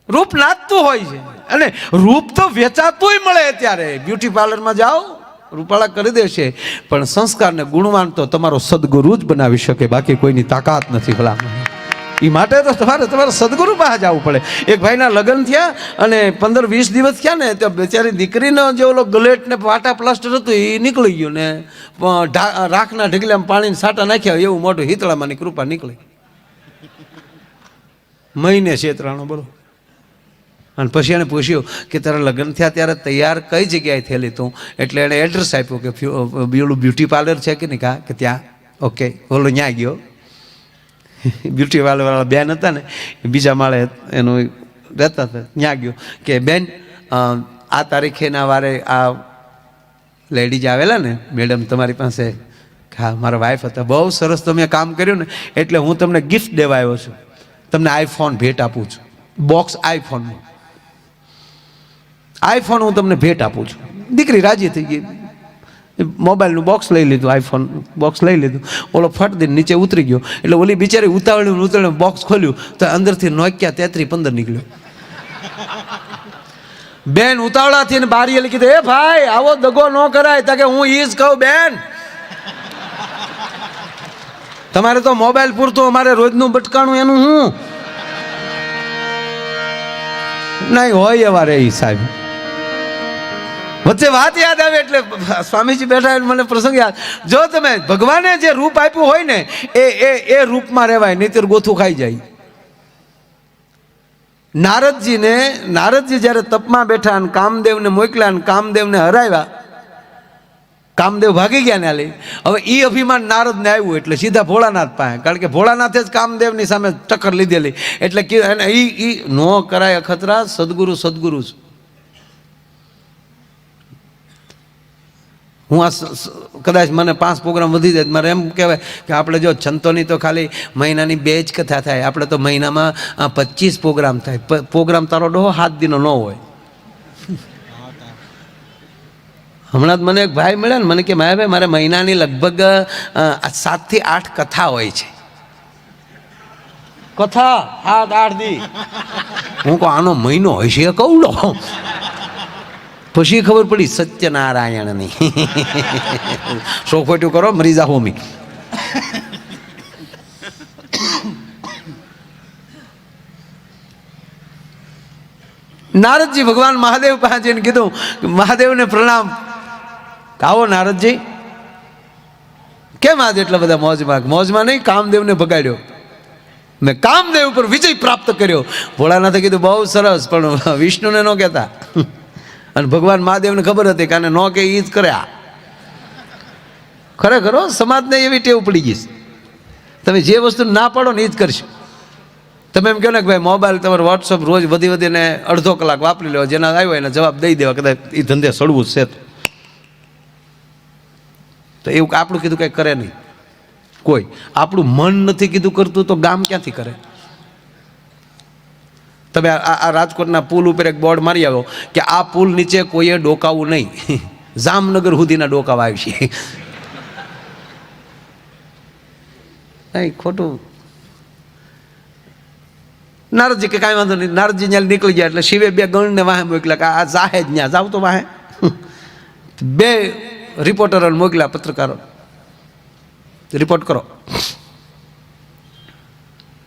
રૂપ નાચતું હોય છે અને રૂપ તો વેચાતુંય મળે. અત્યારે બ્યુટી પાર્લરમાં જાઓ, રૂપાળા કરી દેશે, પણ સંસ્કારને ગુણવાન તો તમારો સદગુરુ જ બનાવી શકે, બાકી કોઈની તાકાત નથી. ભલામણ એ માટે તો તમારે સદગુરુ પાસે જવું પડે. એક ભાઈના લગ્ન થયા અને 15-20 દિવસ થયા ને, તો બેચારી દીકરીનો જે ઓલો ગલેટ ને પાટા પ્લાસ્ટર હતું એ નીકળી ગયું ને રાખના ઢગલામાં પાણીને સાટા નાખ્યા એવું મોટું હિતળામાંની કૃપા નીકળી. મહિને છેતરાણો બોલો. અને પછી એને પૂછ્યું કે તારા લગ્ન થયા ત્યારે તૈયાર કઈ જગ્યાએ થયેલી તું? એટલે એણે એડ્રેસ આપ્યું કે પેલું બ્યુટી પાર્લર છે કે નહીં, કા કે ત્યાં. ઓકે, ઓલો ત્યાં ગયો. બ્યુટી પાર્લરવાળા બેન હતા ને, બીજા માળે એનું રહેતા હતા, ત્યાં ગયો કે બેન આ તારીખેના વારે આ લેડીઝ આવેલા ને મેડમ તમારી પાસે. હા, મારા વાઈફ હતા. બહુ સરસ તમે કામ કર્યું ને, એટલે હું તમને ગિફ્ટ દેવા આવ્યો છું, તમને આઈફોન ભેટ આપું છું. બોક્સ આઈફોનનું આઈફોન હું તમને ભેટ આપું છું. દીકરી રાજી થઈ ગઈ, મોબાઈલનું બોક્સ લઈ લીધું, આઈફોન બોક્સ લઈ લીધું. ઓલો ફટ દઈને નીચે ઉતરી ગયો. એટલે ઓલી બિચારી ઉતાવળ્યું બોક્સ ખોલ્યું તો અંદરથી નોકિયા 3315 નીકળ્યો. બેન ઉતાવળાથી બારી એલી કીધું, એ ભાઈ આવો દગો ન કરાય. તા કે હું ઈ જ કહું બેન, તમારે તો મોબાઈલ પૂરતું, અમારે રોજનું બટકાણું એનું હું નહીં હોય. એવા રે સાહેબ વચ્ચે વાત યાદ આવે એટલે સ્વામીજી બેઠા મને પ્રસંગ યાદ. જો તમે ભગવાને જે રૂપ આપ્યું હોય ને એ રૂપમાં રહેવાય, નહીંતર ગોથું ખાઈ જાય. નારદજી જ્યારે તપમાં બેઠા અને કામદેવને મોકલ્યા અને કામદેવને હરાવ્યા, કામદેવ ભાગી ગયા ને લઈ. હવે એ અભિમાન નારદને આવ્યું એટલે સીધા ભોળાનાથ પાસે, કારણ કે ભોળાનાથે જ કામદેવની સામે ટક્કર લીધેલી. એટલે એ નો કરાય અખતરા, સદગુરુ સદગુરુ જ. હું આ કદાચ મને 5 પ્રોગ્રામ વધી જાય, મારે એમ કહેવાય કે આપણે જો સંતોની તો ખાલી મહિનાની 2 જ કથા થાય, આપણે તો મહિનામાં 25 પ્રોગ્રામ થાય. પ્રોગ્રામ તારો ડોહો 7 દિનો ન હોય. હમણાં જ મને એક ભાઈ મળ્યા ને, મને કે ભાઈ મારે મહિનાની લગભગ 7 થી 8 કથા હોય છે. કથા 7-8 દી. હું કહું આનો મહિનો હોય છે કવડો. પછી ખબર પડી સત્યનારાયણની. સોખોટ્યું કરો મરી જા હોમી. નારદજી ભગવાન મહાદેવ પાસે જઈને કીધું, મહાદેવને પ્રણામ. આવો નારદજી, કેમ આજે એટલા બધા મોજમાં? મોજમાં નહીં, કામદેવને ભગાડ્યો, મેં કામદેવ ઉપર વિજય પ્રાપ્ત કર્યો. ભોળાનાથે કીધું બહુ સરસ, પણ વિષ્ણુને ન કહેતા. અને ભગવાન મહાદેવને ખબર હતી કે આને ન કે એ જ કર્યા. ખરેખર સમાજને એવી ટેવ પડી ગઈ છે, તમે જે વસ્તુ ના પાડો ને એ જ કરશો. તમે એમ કહો ને કે ભાઈ મોબાઈલ તમારે વોટ્સઅપ રોજ વધીને અડધો કલાક વાપરી લો, જેના આવ્યો એને જવાબ દઈ દેવા, કદાચ એ ધંધે સડવું જ છે. તો એવું આપણું કીધું કંઈ કરે નહીં કોઈ. આપણું મન નથી કીધું કરતું તો ગામ ક્યાંથી કરે? તમે આ રાજકોટના પુલ ઉપર એક બોર્ડ મારી આવ્યો કે આ પુલ નીચે કોઈએ ડોકાવું નહીં. જામનગર સુધીના ડોકાવા આવી છે. નહીં, ખોટું. નારદજી કે કાંઈ વાંધો નહીં. નારદજી ત્યાં નીકળી ગયા એટલે શિવે 2 ગણને વાહે મોકલ્યા કે આ જાહે જ ત્યાં જાવ તો વાહે. 2 રિપોર્ટરોને મોકલ્યા, પત્રકારો, રિપોર્ટ કરો.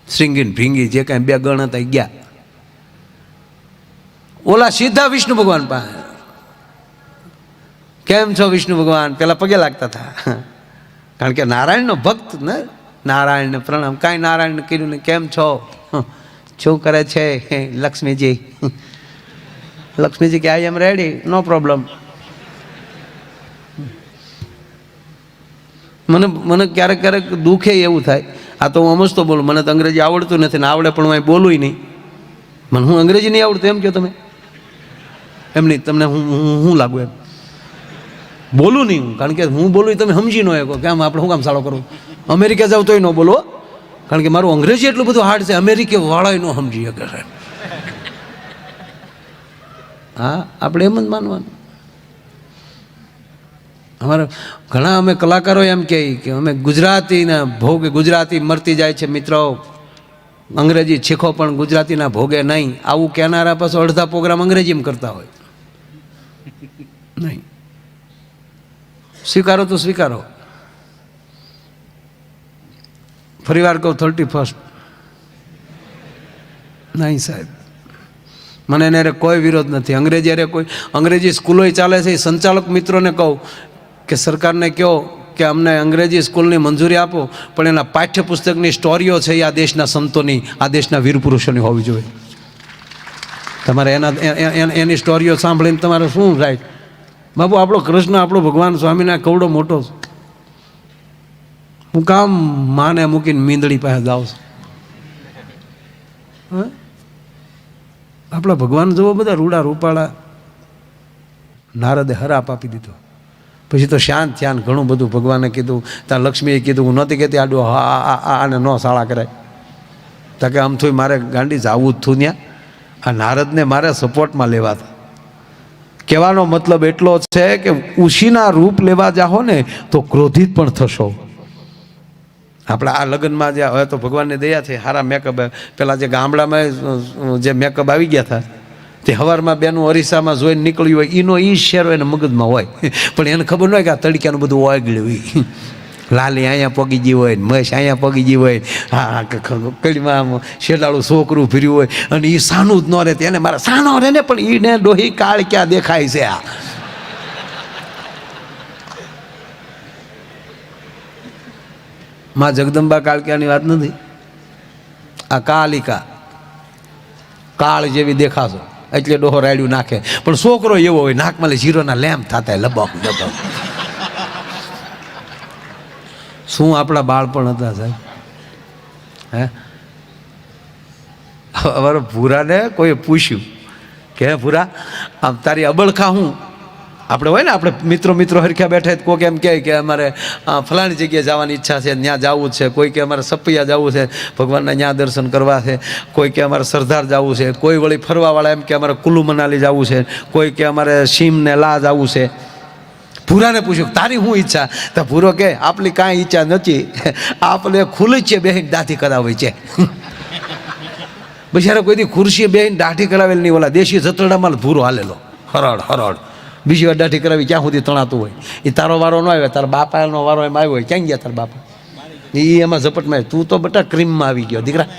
શ્રીંગી ભીંગી જે કાંઈ 2 ગણ હતા ગયા. ઓલા સીધા વિષ્ણુ ભગવાન પાસે. કેમ છો વિષ્ણુ ભગવાન? પેલા પગે લાગતા હતા, કારણ કે નારાયણનો ભક્ત ને. નારાયણને પ્રણામ. કાંઈ નારાયણને કર્યું ને કેમ છો? શું કરે છે લક્ષ્મીજી? લક્ષ્મીજી કે આઈ એમ રેડી, નો પ્રોબ્લેમ. મને ક્યારેક દુઃખે એવું થાય. આ તો હું સમજતો બોલું, મને તો અંગ્રેજી આવડતું નથી ને આવડે પણ હું બોલું નહીં. મને હું અંગ્રેજી નહીં આવડતું એમ કહો તમે? એમ નહીં, તમને હું લાગુ એમ બોલું નહીં હું, કારણ કે હું બોલું તમે સમજી ન શકો કે આમ આપણે શું કામ સાળો કરું. અમેરિકા જાવ તોય ન બોલો, કારણ કે મારું અંગ્રેજી એટલું બધું હાર્ડ છે, અમેરિકે વાળા ન સમજી શકે સાહેબ. હા, આપણે એમ જ માનવાનું. અમારા ઘણા અમે કલાકારો એમ કહે કે અમે ગુજરાતીના ભોગે, ગુજરાતી મરતી જાય છે મિત્રો, અંગ્રેજી શીખો પણ ગુજરાતીના ભોગે નહીં. આવું કહેનારા પાછો અડધા પ્રોગ્રામ અંગ્રેજીમાં કરતા હોય. નહીં, સ્વીકારો તો સ્વીકારો. ફરી વાર કહું, 31st નહીં સાહેબ, મને એને કોઈ વિરોધ નથી. અંગ્રેજી અરે કોઈ અંગ્રેજી સ્કૂલો ચાલે છે, એ સંચાલક મિત્રોને કહું કે સરકારને કહો કે અમને અંગ્રેજી સ્કૂલની મંજૂરી આપો, પણ એના પાઠ્યપુસ્તકની સ્ટોરીઓ છે એ આ દેશના સંતોની, આ દેશના વીર પુરુષોની હોવી જોઈએ. તમારે એની સ્ટોરીઓ સાંભળીને તમારે શું થાય? બાબુ, આપણો કૃષ્ણ, આપણો ભગવાન સ્વામીના કવડો મોટો છે. હું કામ માને મૂકીને મીંદડી પાસે જાઉં છું? આપણા ભગવાન જુઓ, બધા રૂડા રૂપાળા. નારદે હરાપ આપી દીધો, પછી તો શાંત થયા ને ઘણું બધું ભગવાને કીધું. ત્યાં લક્ષ્મીએ કીધું, હું નહોતી કહેતી આડું આને ન શાળા કરાય. ત્યાં કે આમ થોઈ મારે ગાંડી જાવું જ થયું ત્યાં. આ નારદને મારે સપોર્ટમાં લેવા હતા. કહેવાનો મતલબ એટલો છે કે ઉશીના રૂપ લેવા જાઓ ને તો ક્રોધિત પણ થશો. આપણા આ લગ્નમાં જે હવે તો ભગવાનની દયા છે, સારા મેકઅપ. પેલા જે ગામડામાં જે મેકઅપ આવી ગયા હતા, તે સવારમાં બેનું અરીસામાં જોઈને નીકળ્યું હોય, એનો એ શેરો એને મગજમાં હોય, પણ એને ખબર ન હોય કે આ તડક્યાનું બધું ઓગળ્યું હોય. લાલી અહીંયા પગી ગઈ હોય, મહેશ અહીંયા પગી ગઈ હોય, હા કડીમાં શેડાળું છોકરું ફર્યું હોય, અને એ સાનું જ ન રહે. એને મારા સાનો રહે ને, પણ એને ડોહી કાળ ક્યાં દેખાય છે. આ માં જગદંબા કાળક્યાની વાત નથી, આ કાલિકા કાળ જેવી દેખાશો એટલે ડોહો રાડ્યું નાખે. પણ છોકરો એવો હોય, નાકમાં જીરોના લેમ્પ થતા લબક લબક. શું આપણા બાળપણ હતા સાહેબ? હે, અમારા ભૂરાને કોઈ પૂછ્યું કે હે ભૂરા, આમ તારી અબળખા હું? આપણે હોય ને, આપણે મિત્રો હરખ્યા બેઠા, કોઈક એમ કહે કે અમારે ફલાણી જગ્યાએ જવાની ઈચ્છા છે, ત્યાં જવું જ છે. કોઈ કે અમારે સપૈયા જવું છે, ભગવાનના ત્યાં દર્શન કરવા છે. કોઈ કે અમારે સરદાર જવું છે. કોઈ વળી ફરવાવાળા એમ કે અમારે કુલ્લુ મનાલી જવું છે. કોઈ કે અમારે શીમને લા જવું છે. ભૂરાને પૂછ્યું તારી શું ઈચ્છા? તો ભૂરો કે આપણી કાંઈ ઈચ્છા નથી, આપણે ખુલ્લી છે બેહીને દાઢી કરાવી છે. બિચારા કોઈ દી ખુરશીએ બેહીને દાઢી કરાવેલી નહીં. ઓલા દેશી જતરડામાં ભૂરો હાલેલો, હરડ હરડ. બીજી વાર દાઢી કરાવી ક્યાં સુધી તણાતું હોય? એ તારો વારો ન આવ્યો, તારા બાપાનો વારો એમ આવ્યો હોય. ક્યાં ગયા તારા બાપા? એ એમાં ઝપટમાં. તું તો બટા ક્રીમમાં આવી ગયો દીકરા.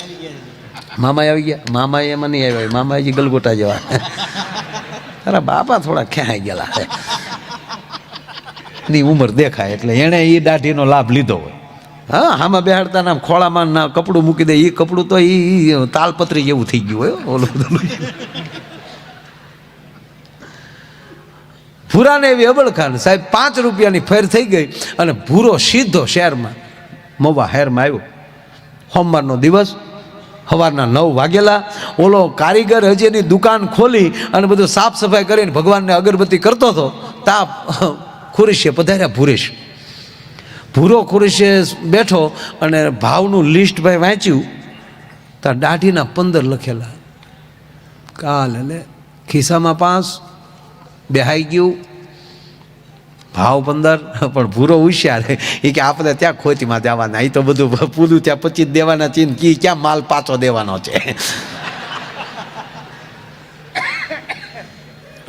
મામા આવી ગયા? મામા એમાં નહીં આવ્યા, મામા હજી ગલગોટા જેવા. તારા બાપા થોડા ક્યાં ગયેલા છે? ની ઉંમર દેખાય એટલે એણે એ દાઢીનો લાભ લીધો હોય. હા, આમાં બેહાડતા નામ ખોળામાં ના કપડું મૂકી દે. એ કપડું તો એ તાલપત્રી જેવું થઈ ગયું હોય. ઓલું બધું ભૂરાને એવી અબળખાન સાહેબ, 5 રૂપિયાની ફેર થઈ ગઈ અને ભૂરો સીધો શહેરમાં મવા શહેરમાં આવ્યો. સોમવારનો દિવસ, સવારના 9 વાગેલા. ઓલો કારીગર હજી એની દુકાન ખોલી અને બધું સાફ સફાઈ કરીને ભગવાનને અગરબત્તી કરતો હતો. તા ખુરશીએ પધાર્યા ભૂરેશ. ભૂરો ખુરશીએ બેઠો અને ભાવનું લિસ્ટ ભાઈ વાંચ્યું. ત્યાં દાઢીના 15 લખેલા. કાલ એટલે ખિસ્સામાં 5, બેહાઈ ગયું, ભાવ 15. પણ ભૂરો હોશિયાર, એ કે આપણે ત્યાં ખોતીમાં દેવાના, એ તો બધું પૂરું ત્યાં 25 દેવાના છે ને, ક્યાં માલ પાછો દેવાનો છે.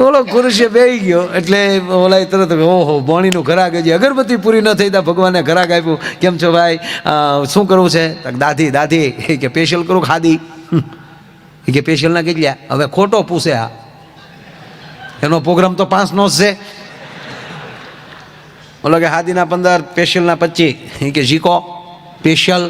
ઓલો ખુરશીએ બેહી ગયો એટલે ઓલા તરત ઓહો બોણીનું ઘરાક, હજી અગરબત્તી પૂરી ન થઈ ત્યાં ભગવાને ઘરાક આપ્યું. કેમ છો ભાઈ, શું કરવું છે? દાદી એ કે સ્પેશિયલ કરું ખાધી. એ કે સ્પેશિયલના કેટલા? હવે ખોટો પૂછે. આ એનો પ્રોગ્રામ તો 5નો જ છે. ઓલો કે હાદીના 15, સ્પેશિયલના 25. એ કે જીકો સ્પેશિયલ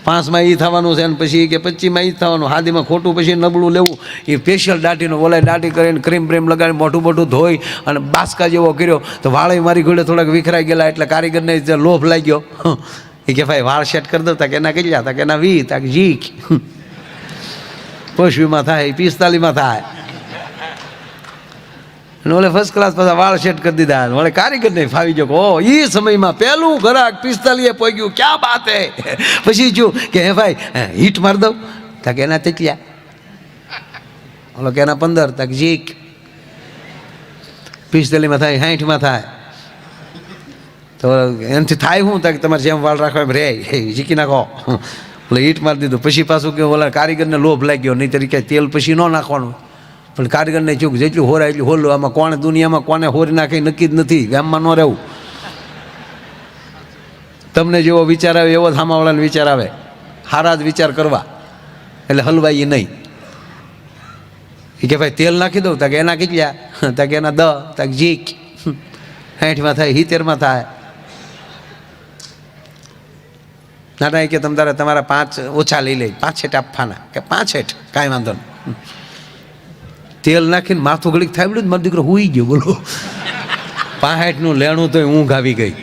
5માં એ થવાનું છે ને પછી કે 25માં એ થવાનું. હાદીમાં ખોટું પછી નબળું લેવું. એ સ્પેશિયલ દાઢીનો બોલાય, દાઢી કરીને ક્રીમ બ્રીમ લગાડી મોઢું ધોઈ અને બાસકા જેવો કર્યો. તો વાળે મારી ઘોડે થોડાક વિખરાઈ ગયેલા એટલે કારીગરને લોભ લાગ્યો. એ કે ભાઈ વાળ સેટ કરી દો. તા કે એના કેટલા? તા કે એના 20. તા કે જી 25માં થાય, 45માં થાય. અને ઓલે ફર્સ્ટ ક્લાસ પાછા વાળ સેટ કરી દીધા. ઓલે કારીગરને ફાવી ગયો કે ઓ એ સમયમાં પહેલું ગ્રાહક 45 પહોંચ્યું, ક્યાં બાત હે. પછી જો કે હે ભાઈ હીટ મારી દઉં, તાકે એના તેટલ્યા, ઓલો કે એના 15, તાકે જીક 45 થાય, 60 થાય. તો એનાથી થાય શું? તાકે તમારે જેમ વાળ રાખવા એમ રે જીકી નાખો. એટલે હીટ મારી દીધું. પછી પાછું કે ઓલા કારીગરને લોભ લાગ્યો, નહીં તરીકે તેલ પછી ન નાખવાનું. પણ કારીગરને ચૂક જેટલું હોરાય એટલું હોલું. આમાં કોણે દુનિયામાં કોને હોરી નાખે નક્કી જ નથી. ગામમાં ન રહેવું. તમને જેવો વિચાર આવે એવો સામાવાળાને વિચાર આવે. સારા જ વિચાર કરવા, એટલે હલવાઈ નહીં. એ કે ભાઈ તેલ નાખી દઉં, તાકે એના કેટલા, તાકે એના 10, તાકે જીક 60 થાય, 70 થાય. નાના કે તમ તારે તમારા 5 ઓછા લઈ લે, 5 હેઠ આપવાના, કે 5 હેઠ કાંઈ વાંધો નહીં. તેલ નાખીને માથું ઘડીક થાય બધું, મારો દીકરો હુઈ ગયો. બોલો 65નું લેણું તો ઊંઘ આવી ગઈ.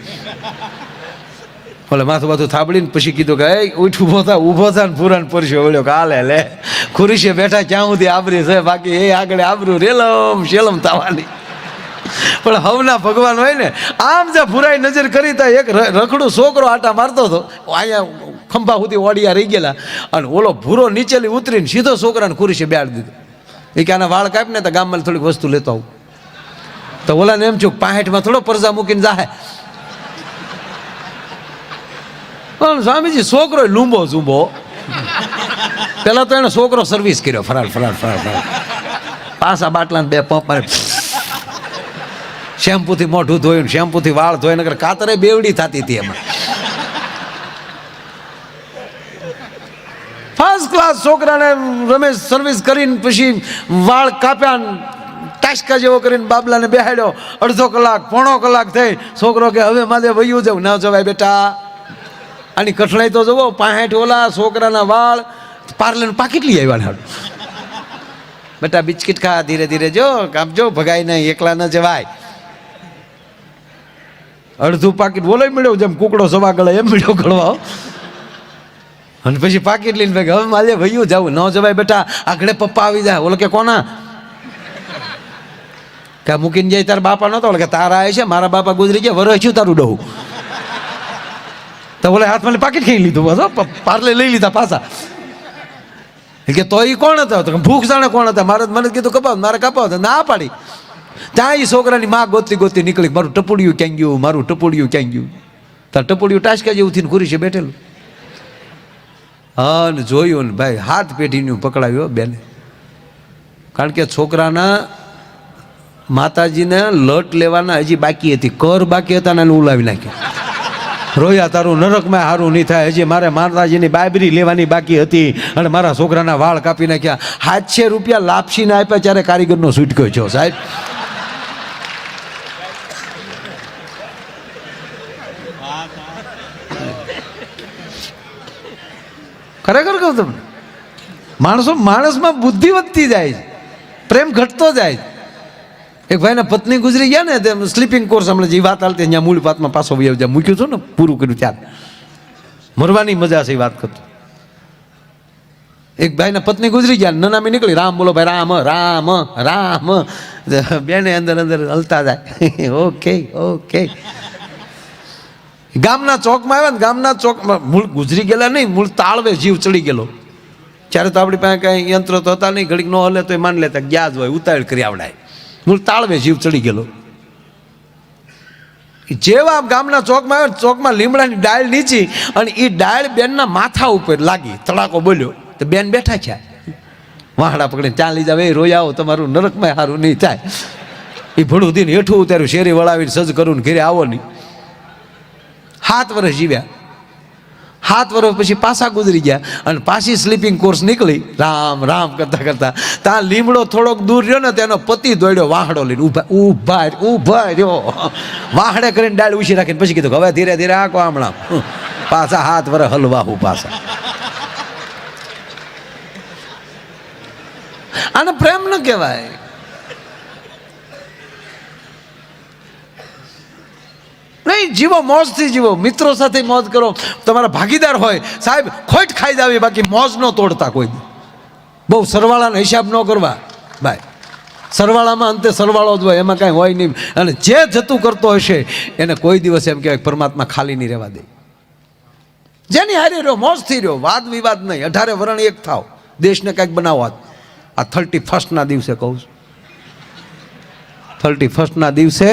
ઓલે માથું બાથું થાબડીને પછી કીધું કે ઉઠ ઊભો થા ને પુરાણ પરસ્યો વળ્યો કે હાલે લે ખુરશીએ બેઠા ક્યાં સુધી આબરી છે, બાકી એ આગળ આબરું રેલમ શેલમ થવાની. પણ હવના ભગવાન હોય ને, આમ જે ભુરાઈ નજર કરી તા એક રખડું છોકરો આટા મારતો હતો, અહીંયા ખંભા સુધી ઓડિયા રહી ગયેલા, અને ઓલો ભૂરો નીચેલી ઉતરીને સીધો છોકરાને ખુરશીએ બેહાડી દીધો. એ કે આના વાળ કાપીને તો ગામમાં થોડીક વસ્તુ લેતો આવું. તો ઓલાને એમ છું 65માં થોડો પરજા મૂકીને જાહે. પણ સ્વામીજી છોકરો લૂંબો ઝૂંબો. પેલા તો એને છોકરો સર્વિસ કર્યો, ફરાળ પાસા બાટલા 2 પંપ મારે, શેમ્પૂથી મોઢું ધોયું, શેમ્પૂથી વાળ ધોઈ, નકર કાતરે બેવડી થતી હતી એમાં. ફર્સ્ટ ક્લાસ છોકરાને રમેશ સર્વિસ કરીને પછી વાળ કાપ્યા, ટાસકા જેવો કરીને બાબલાને બેહાડ્યો. અડધો કલાક પોણો કલાક થઈ. છોકરો કે હવે મારે વયું જવું. ના જવાય બેટા, આની કઠણાઈ તો જવો. 65 ઓલા છોકરાના વાળ પાર્લેનું પાકીટ લઈ આવ્યા. બેટા બિસ્કિટ ખા, ધીરે ધીરે જો કાપજો, ભગાઈ નહીં, એકલા ન જવાય. અડધું પાકીટ બોલો મળ્યો, જેમ કુકડો સવા ગળે એમ મળ્યો ગળવા. અને પછી પાકીટ લઈને ભાઈ હવે મારે વયું જવું. ન જવાય બેટા, આગળ પપ્પા આવી જાય. ઓલો કે કોના? કે મૂકીને જાય તારા બાપા નતો? કે તારા આવે છે, મારા બાપા ગુજરી ગયા, વરસ છું તારું ડહું. તો બોલે હાથમાં પાકીટ ખાઈ લીધું, બસ પાર્લે લઈ લીધા પાછા. કે તો એ કોણ હતો? ભૂખ જાણે કોણ હતા. મારે મને કીધું કપાવ, મારે કપાવ, ના પાડી. ત્યાં એ છોકરાની માં ગોતી નીકળી, મારું ટપુડિયું ક્યાં ગયું, મારું ટપુડિયું ક્યાં ગયું. તાર ટપુડિયું ટાસકા જેવું થઈને ખુરશીએ બેઠેલું. હા, ને જોયું ને ભાઈ, હાથ પેઢીનું પકડાવ્યો બેને. કારણ કે છોકરાના માતાજીને લટ લેવાના હજી બાકી હતી, કર બાકી હતા ને ઉલાવી નાખ્યા. રોયા તારું નરકમાં સારું નહીં થાય, હજી મારે માતાજીની બાબરી લેવાની બાકી હતી, અને મારા છોકરાના વાળ કાપી નાખ્યા. 700 રૂપિયા લાપસીને આપ્યા, ત્યારે કારીગરનો છૂટક્યો છો સાહેબ. ખરેખર કહું તમને, માણસમાં બુદ્ધિ વધતી જાય, પ્રેમ ઘટતો જાય. એક ભાઈના પત્ની ગુજરી ગયા ને, તેમ સ્લીપિંગ કોર્સ હમણાં જે વાત હાલતી ત્યાં મૂળ વાતમાં પાછો મૂક્યું છું ને, પૂરું કર્યું ત્યારે મરવાની મજા છે એ વાત કરતો. એક ભાઈના પત્ની ગુજરી ગયા, નનામી નીકળી, રામ બોલો ભાઈ, રામ રામ રામ. બેને અંદર હલતા જાય. ઓકે. ગામના ચોકમાં આવ્યા ને, ગામના ચોકમાં મૂળ ગુજરી ગયેલા નહીં, મૂળ તાળવે જીવ ચડી ગયેલો. ત્યારે તો આપણી પાસે કાંઈ યંત્રો તો હતા નહીં, ઘડીક ન હલે તો માન લેતા, ગયા જ હોય, ઉતાવળ કરી આવડાય. મૂળ તાળવે જીવ ચડી ગયેલો. જેવા ગામના ચોકમાં આવ્યો, ચોકમાં લીમડાની ડાળ નીચી, અને એ ડાળ બેનના માથા ઉપર લાગી, તડાકો બોલ્યો. તો બેન બેઠા છે, વાહડા પકડીને ત્યાં લઈ જાવ, એ રોઈ આવો, તમારું નરકમાં સારું નહીં થાય. એ ભડું દીને હેઠું ઉતાર્યું, શેરી વળાવીને સજ કરું ને ઘરે આવો નહીં. 7 વર્ષ જીવ્યા. 7 વર્ષ પછી પાછા ગુજરી ગયા, અને પાછી સ્લીપિંગ કોર્સ નીકળી, રામ રામ કરતા ત્યાં લીમડો થોડોક દૂર રહ્યો ને, તેનો પતિ દોડ્યો વાહડો લઈને, ઊભા રહ્યો, વાહડે કરીને ડાળ ઉછી રાખીને પછી કીધું હવે ધીરે ધીરે આકો હમણાં. પાછા 7 વર્ષ હલવાહું પાછા. આને પ્રેમ ન કહેવાય. નહીં, જીવો, મોજથી જીવો, મિત્રો સાથે મોજ કરો. તમારા ભાગીદાર હોય સાહેબ, ખોટ ખાઈ જાવી, બાકી મોજ ન તોડતા કોઈ. બહુ સરવાળાનો હિસાબ ન કરવા ભાઈ. સરવાળામાં અંતે સરવાળો જ હોય, એમાં કાંઈ હોય નહીં. અને જે જતું કરતો હશે એને કોઈ દિવસ એમ કહેવાય પરમાત્મા ખાલી નહીં રહેવા દે. જેની હારી રહ્યો મોજથી રહ્યો, વાદ વિવાદ નહીં, 18 વરણ એક થાવ, દેશને કંઈક બનાવો. આ 31 દિવસે કહું છું, 31 દિવસે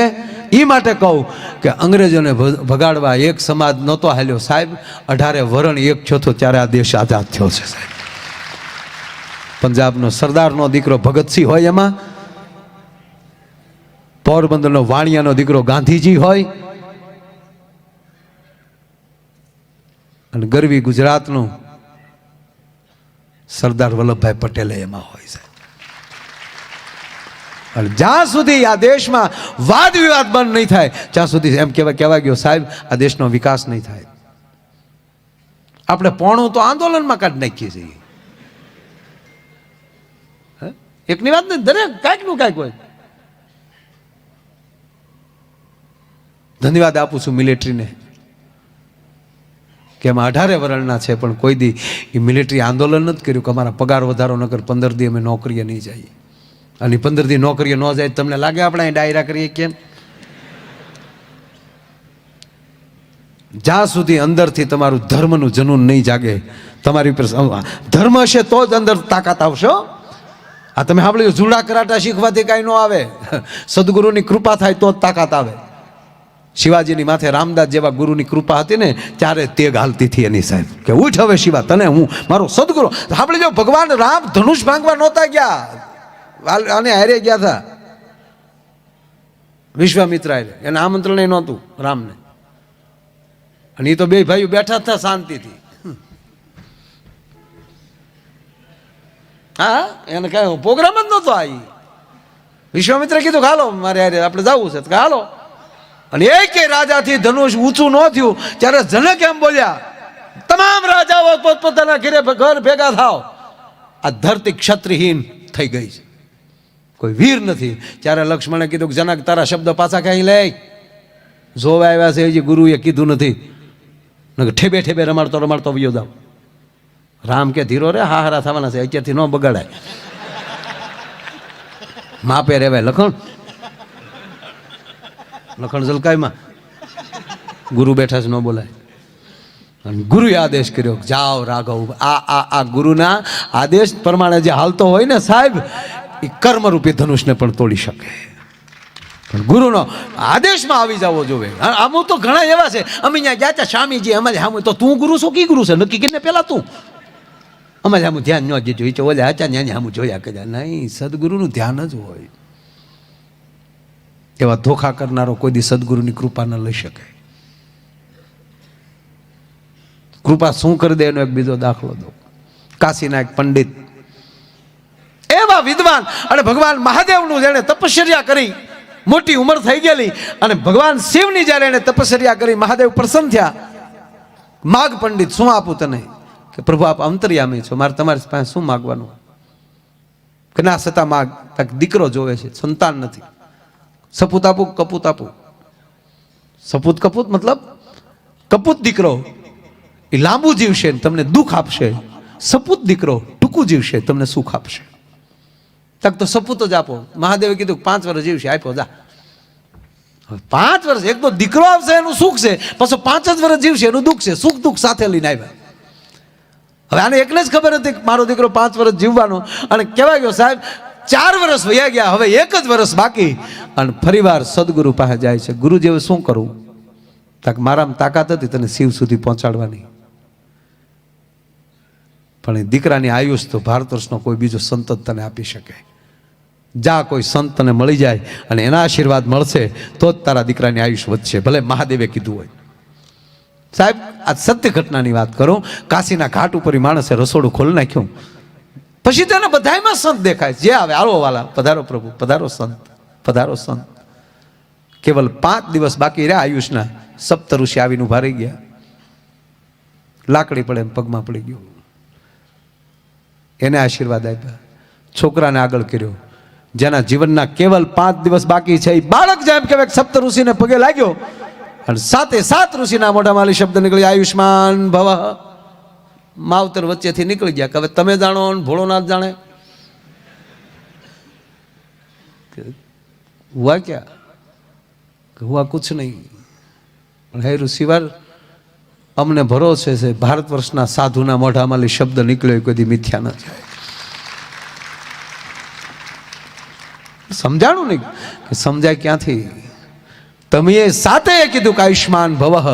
એ માટે કહું કે અંગ્રેજોને ભગાડવા એક સમાજ નહોતો હાલ્યો સાહેબ, 18 વરણ એક થયો તો ત્યારે આ દેશ આઝાદ થયો છે સાહેબ. પંજાબનો સરદારનો દીકરો ભગતસિંહ હોય, એમાં પોરબંદરનો વાણિયાનો દીકરો ગાંધીજી હોય, અને ગરવી ગુજરાતનું સરદાર વલ્લભભાઈ પટેલ એમાં હોય છે. અને જ્યાં સુધી આ દેશમાં વાદ વિવાદ બંધ નહીં થાય ત્યાં સુધી એમ કહેવા ગયો સાહેબ આ દેશનો વિકાસ નહીં થાય. આપણે પોણું તો આંદોલનમાં કાઢી નાખીએ છીએ. એકની વાત નહીં, દરેક કાંઈક નું કાંઈક હોય. ધન્યવાદ આપું છું મિલિટરીને કે એમાં 18 વરણના છે, પણ કોઈ દી એ મિલિટરી આંદોલન નથી કર્યું કે અમારા પગાર વધારો ન કર, 15 દી અમે નોકરીએ નહીં જઈએ. અને 15 દી નોકરીએ ન જાય તમને લાગે આપણે અહીં ડાયરા કરીએ કેમ? જ્યાં સુધી અંદરથી તમારું ધર્મનું જનૂન નહીં જાગે, તમારી ઉપર ધર્મ હશે તો જ અંદર તાકાત આવશે. આ તમે સાંભળ્યું જુડા કરાટા શીખવાથી કાંઈ ન આવે, સદગુરુની કૃપા થાય તો જ તાકાત આવે. શિવાજીની માથે રામદાસ જેવા ગુરુની કૃપા હતી ને ત્યારે તેગ હાલતી હતી એની સાહેબ કે ઉઠ હવે શિવા, તને હું મારો સદગુરુ. સાંભળી જાઓ, ભગવાન રામ ધનુષ ભાંગવા નહોતા ગયા, અને હારે ગયા હતા વિશ્વામિત્ર હારે, એને આમંત્રણ નહોતું રામને. અને એ તો બે ભાઈઓ બેઠા હતા શાંતિથી. હા, એને કઈ પ્રોગ્રામ જ નહોતો. આ વિશ્વામિત્રે કીધું હાલો મારે હારે આપણે જવું છે, હાલો. અને એક રાજાથી ધનુષ ઊંચું ન થયું ત્યારે જનક એમ બોલ્યા, તમામ રાજાઓ પોતપોતાના ઘર ભેગા થાવ, આ ધરતી ક્ષત્રિયહીન થઈ ગઈ છે, કોઈ વીર નથી. ત્યારે લક્ષ્મણે કીધું કે જનક તારા શબ્દ પાછા કઈ લે, જોવા આવ્યા છે હજી ગુરુએ કીધું નથી, ઠેબે ઠેબે રમાડતો રમાડતો વયો જાવ. રામ કે ધીરો રે, હારા થવાના છે, અત્યારથી ન બગાડાય, માપે રેવાય. લખણ ઝલકાઈમાં ગુરુ બેઠા છે, ન બોલાય. અને ગુરુએ આદેશ કર્યો જાઓ રાઘવ. આ ગુરુના આદેશ પ્રમાણે જે હાલતો હોય ને સાહેબ, એ કર્મરૂપી ધનુષને પણ તોડી શકે. પણ ગુરુનો આદેશમાં આવી જવો જોવે. આમ તો ઘણા એવા છે, અમે અહીંયા ગયા હતા સ્વામીજી અમારે સામે, તો તું ગુરુ છો કી ગુરુ છે નક્કી કરીને પેલા તું અમારે સામું ધ્યાન ન દીધું, ઓલે હતા ત્યાં સામું જોયા કર્યા. નહીં, સદગુરુનું ધ્યાન જ હોય. એવા ધોખા કરનારો કોઈ દી સદગુરુની કૃપા ન લઈ શકે. કૃપા શું કરી દે એનો એક બીજો દાખલો દો. કાશીના એક પંડિત એવા વિદ્વાન, અને ભગવાન મહાદેવનું જેણે તપશ્ચર્યા કરી, મોટી ઉંમર થઈ ગયેલી, અને ભગવાન શિવની જ્યારે એને તપશ્ચર્યા કરી મહાદેવ પ્રસન્ન થયા. માગ પંડિત, શું આપું તને? કે પ્રભુ આપ અંતર્યામી છો, મારે તમારી પાસે શું માગવાનું? કે ના સતા માગ, દીકરો જોવે છે, સંતાન નથી. સપૂત આપું, કપૂત આપું? સપૂત કપૂત મતલબ કપૂત દીકરો એ લાંબુ જીવશે તમને દુઃખ આપશે, સપૂત દીકરો ટૂંકું જીવશે તમને સુખ આપશે. તક તો સપૂત જ આપો. મહાદેવે કીધું 5 વર્ષ જીવશે, આપ્યો જા. 5 વર્ષ, એક તો દીકરો આવશે એનું સુખ છે, પાછો 5 જ વર્ષ જીવશે એનું દુઃખ છે, સુખ દુઃખ સાથે લઈને આવ્યા. હવે આને એકને જ ખબર હતી કે મારો દીકરો 5 વર્ષ જીવવાનો, અને કહેવાય ગયો સાહેબ 4 વર્ષ વયા ગયા, હવે 1 જ વર્ષ બાકી. અને ફરીવાર સદગુરુ પાસે જાય છે. ગુરુ જેવું શું કરું? તક મારામાં તાકાત હતી તને શિવ સુધી પહોંચાડવાની, પણ એ દીકરાની આયુષ તો ભારત વર્ષનો કોઈ બીજો સંત જ તને આપી શકે. જા કોઈ સંત તને મળી જાય અને એના આશીર્વાદ મળશે તો જ તારા દીકરાની આયુષ વધશે, ભલે મહાદેવે કીધું હોય. સાહેબ આ સત્ય ઘટનાની વાત કરું. કાશીના ઘાટ ઉપર માણસે રસોડું ખોલી નાખ્યું, પછી તેને બધાયમાં સંત દેખાય. જે આવે આવો વાલા, પધારો પ્રભુ, પધારો સંત, પધારો સંત. કેવલ 5 દિવસ બાકી રહ્યા આયુષના, સપ્ત ઋષિ આવીને ઉભા રહી ગયા. લાકડી પડે એમ પગમાં પડી ગયું, એને આશીર્વાદ આપ્યા. છોકરાને આગળ કર્યો. જેના જીવનના કેવલ 5 દિવસ બાકી છે એ બાળક જેમ કહેવાય સપ્ત ઋષિને પગે લાગ્યો, અને 7 ઋષિના મોઢામાં શબ્દ નીકળી આયુષ્માન ભવ. માવતર વચ્ચેથી નીકળી ગયા કે હવે તમે જાણો, ભોળોનાથ જાણે. कि हुआ क्या? कि हुआ कुछ नहीं, પણ હે ઋષિવાર અમને ભરોસે છે ભારત વર્ષના સાધુના મોઢામાંથી શબ્દ નીકળ્યો કદી મિથ્યા ન જાય. સમજાણું નહીં કે સમજાય ક્યાંથી? તમે સાતે કીધું કે આયુષ્માન ભવઃ,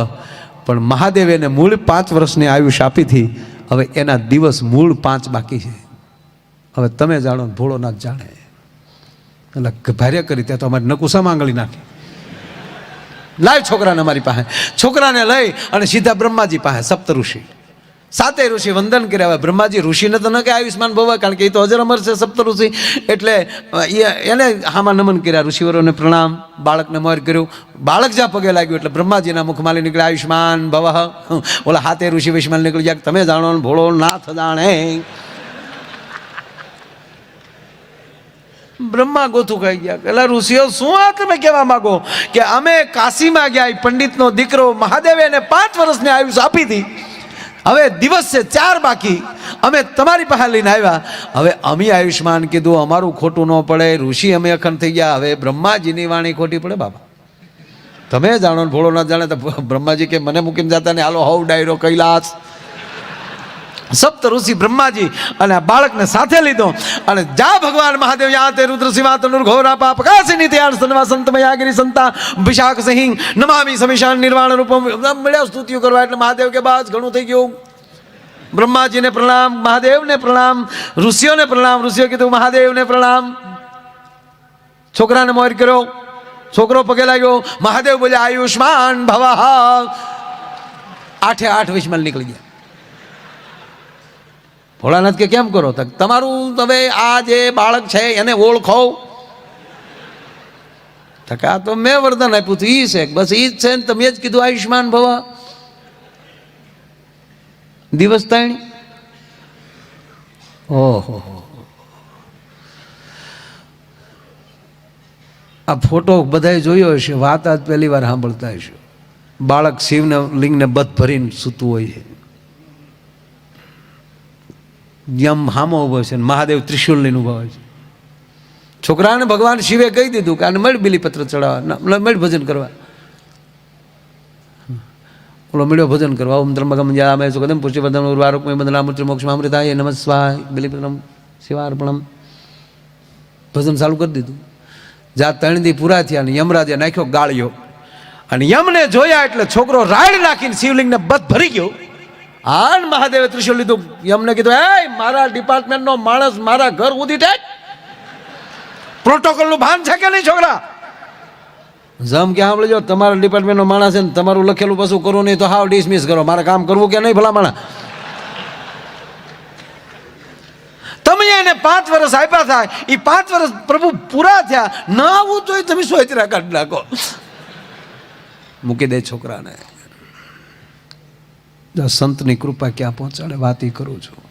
પણ મહાદેવે એને મૂળ 5 વર્ષની આયુષ આપી હતી. હવે એના દિવસ મૂળ 5 બાકી છે. હવે તમે જાણો, ભોળોનાથ જાણે. એટલે ભાર્ય કરી ત્યાં તો અમારે નકુસા માંગળી નાખી, લાવ છોકરાને અમારી પાસે. છોકરાને લઈ અને સીધા બ્રહ્માજી પાસે. સપ્ત ઋષિ, 7 ઋષિ વંદન કર્યા. હવે બ્રહ્માજી ઋષિને તો ન કે આયુષ્માન ભવ, કારણ કે એ તો અજર અમર છે સપ્ત ઋષિ. એટલે એને હામાં નમન કર્યા. ઋષિવરોને પ્રણામ, બાળકને મોર કર્યું. બાળક જ્યાં પગે લાગ્યું એટલે બ્રહ્માજીના મુખમાંથી નીકળ્યા આયુષ્માન ભવ. ઓલા 7 ઋષિ વૈષ્માન નીકળી જાય, તમે જાણો ને ભોળો નાથ જાણે. બ્રહ્મા ગોથું ખાઈ ગયા. પેલા ઋષિઓ શું આ તમે કહેવા માંગો કે અમે કાશીમાં ગયા, પંડિતનો દીકરો મહાદેવે એને 5 વર્ષની આયુષ આપી હતી. હવે દિવસ છે 4 બાકી, અમે તમારી પાસે લઈને આવ્યા. હવે અમે આયુષ્માન કીધું, અમારું ખોટું ન પડે. ઋષિ અમે અખંડ થઈ ગયા. હવે બ્રહ્માજીની વાણી ખોટી પડે બાબા. તમે જાણો ને ભોળો ના જાણે. તો બ્રહ્માજી કે મને મૂકીને જતા ને હાલો હવ ડાયરો કૈલાસ. સપ્ત ઋષિ બ્રહ્માજી અને આ બાળકને સાથે લીધો અને જા ભગવાન મહાદેવ યા તે રુદ્ર શિવા તનુર ઘોરા પાપ કાશિની ત્યાર સનવા સંત મયાગિરી સંતા વિશાખ સિંહ નમામી સમિશાન નિર્વાણ રૂપમ. મળ્યા સ્તુતિઓ કરવા એટલે મહાદેવ કે બસ ઘણું થઈ ગયું. બ્રહ્માજીને પ્રણામ, મહાદેવને પ્રણામ, ઋષિઓને પ્રણામ. ઋષિઓ કીધું મહાદેવને પ્રણામ. છોકરાને મોર કર્યો, છોકરો પગે લાગ્યો. મહાદેવ બોલ્યા આયુષ્માન ભવઃ. 8 વિસ્મલ નીકળી ગયા. ભોળાનાથ કે કેમ કરો? તમારું હવે આ જે બાળક છે એને ઓળખો. આ તો મેં વરદાન આપ્યું હતું, ઈ છે બસ, ઈ જ છે ને તમે જ કીધું આયુષ્માન ભવ. દિવસ 3. ઓહો, આ ફોટો બધાએ જોયો હશે, વાત આજ પહેલી વાર સાંભળતા હશે. બાળક શિવને લિંગને બધ ભરીને સૂતું હોય છે. યમ હામો ઉભો છે, મહાદેવ ત્રિશુલ લઈને ઉભા હોય છે. છોકરાને ભગવાન શિવે કહી દીધું કે આને મળ બિલીપત્ર ચડાવવા, મળ ભજન કરવા. ઓલો મળ્યો ભજન કરવા. ઓમ ત્રંબકમ યજામહે સુગંધિમ પુષ્ટિવર્ધનમ ઉર્વારુકમિવ બંધનામૃત્યુ મોક્ષમામૃતાય નમઃ સ્વાહાય બિલીપત્રમ શિવાર્પણમ. ભજન ચાલુ કરી દીધું. જા 3 દી પૂરા થયા અને યમરાજે નાખ્યો ગાળ્યો. અને યમને જોયા એટલે છોકરો રાડ નાખીને શિવલિંગને બધ ભરી ગયો. આન મહાદેવે ત્રિશુલ લીધું. યમને કીધું, એ મારા ડિપાર્ટમેન્ટનો માણસ મારા ઘર ઉધી ટેક. પ્રોટોકોલનું ભાન છે કે નહીં છોકરા? જમ કે સાંભળજો, તમારા ડિપાર્ટમેન્ટનો માણસ છે ને તમારું લખેલું પાછું કરો નહીં તો હાવ ડિસમિસ કરો. મારે કામ કરવું કે નહીં ભલા માણા? તમે એને 5 વર્ષ આપ્યા થાય, એ 5 વર્ષ પ્રભુ પૂરા થયા, ના આવું તો તમે સોયતરા કાઢી નાખો. મૂકી દે છોકરાને. સંતની કૃપા ક્યાં પહોંચાડે, વાત ઈ કરું છું.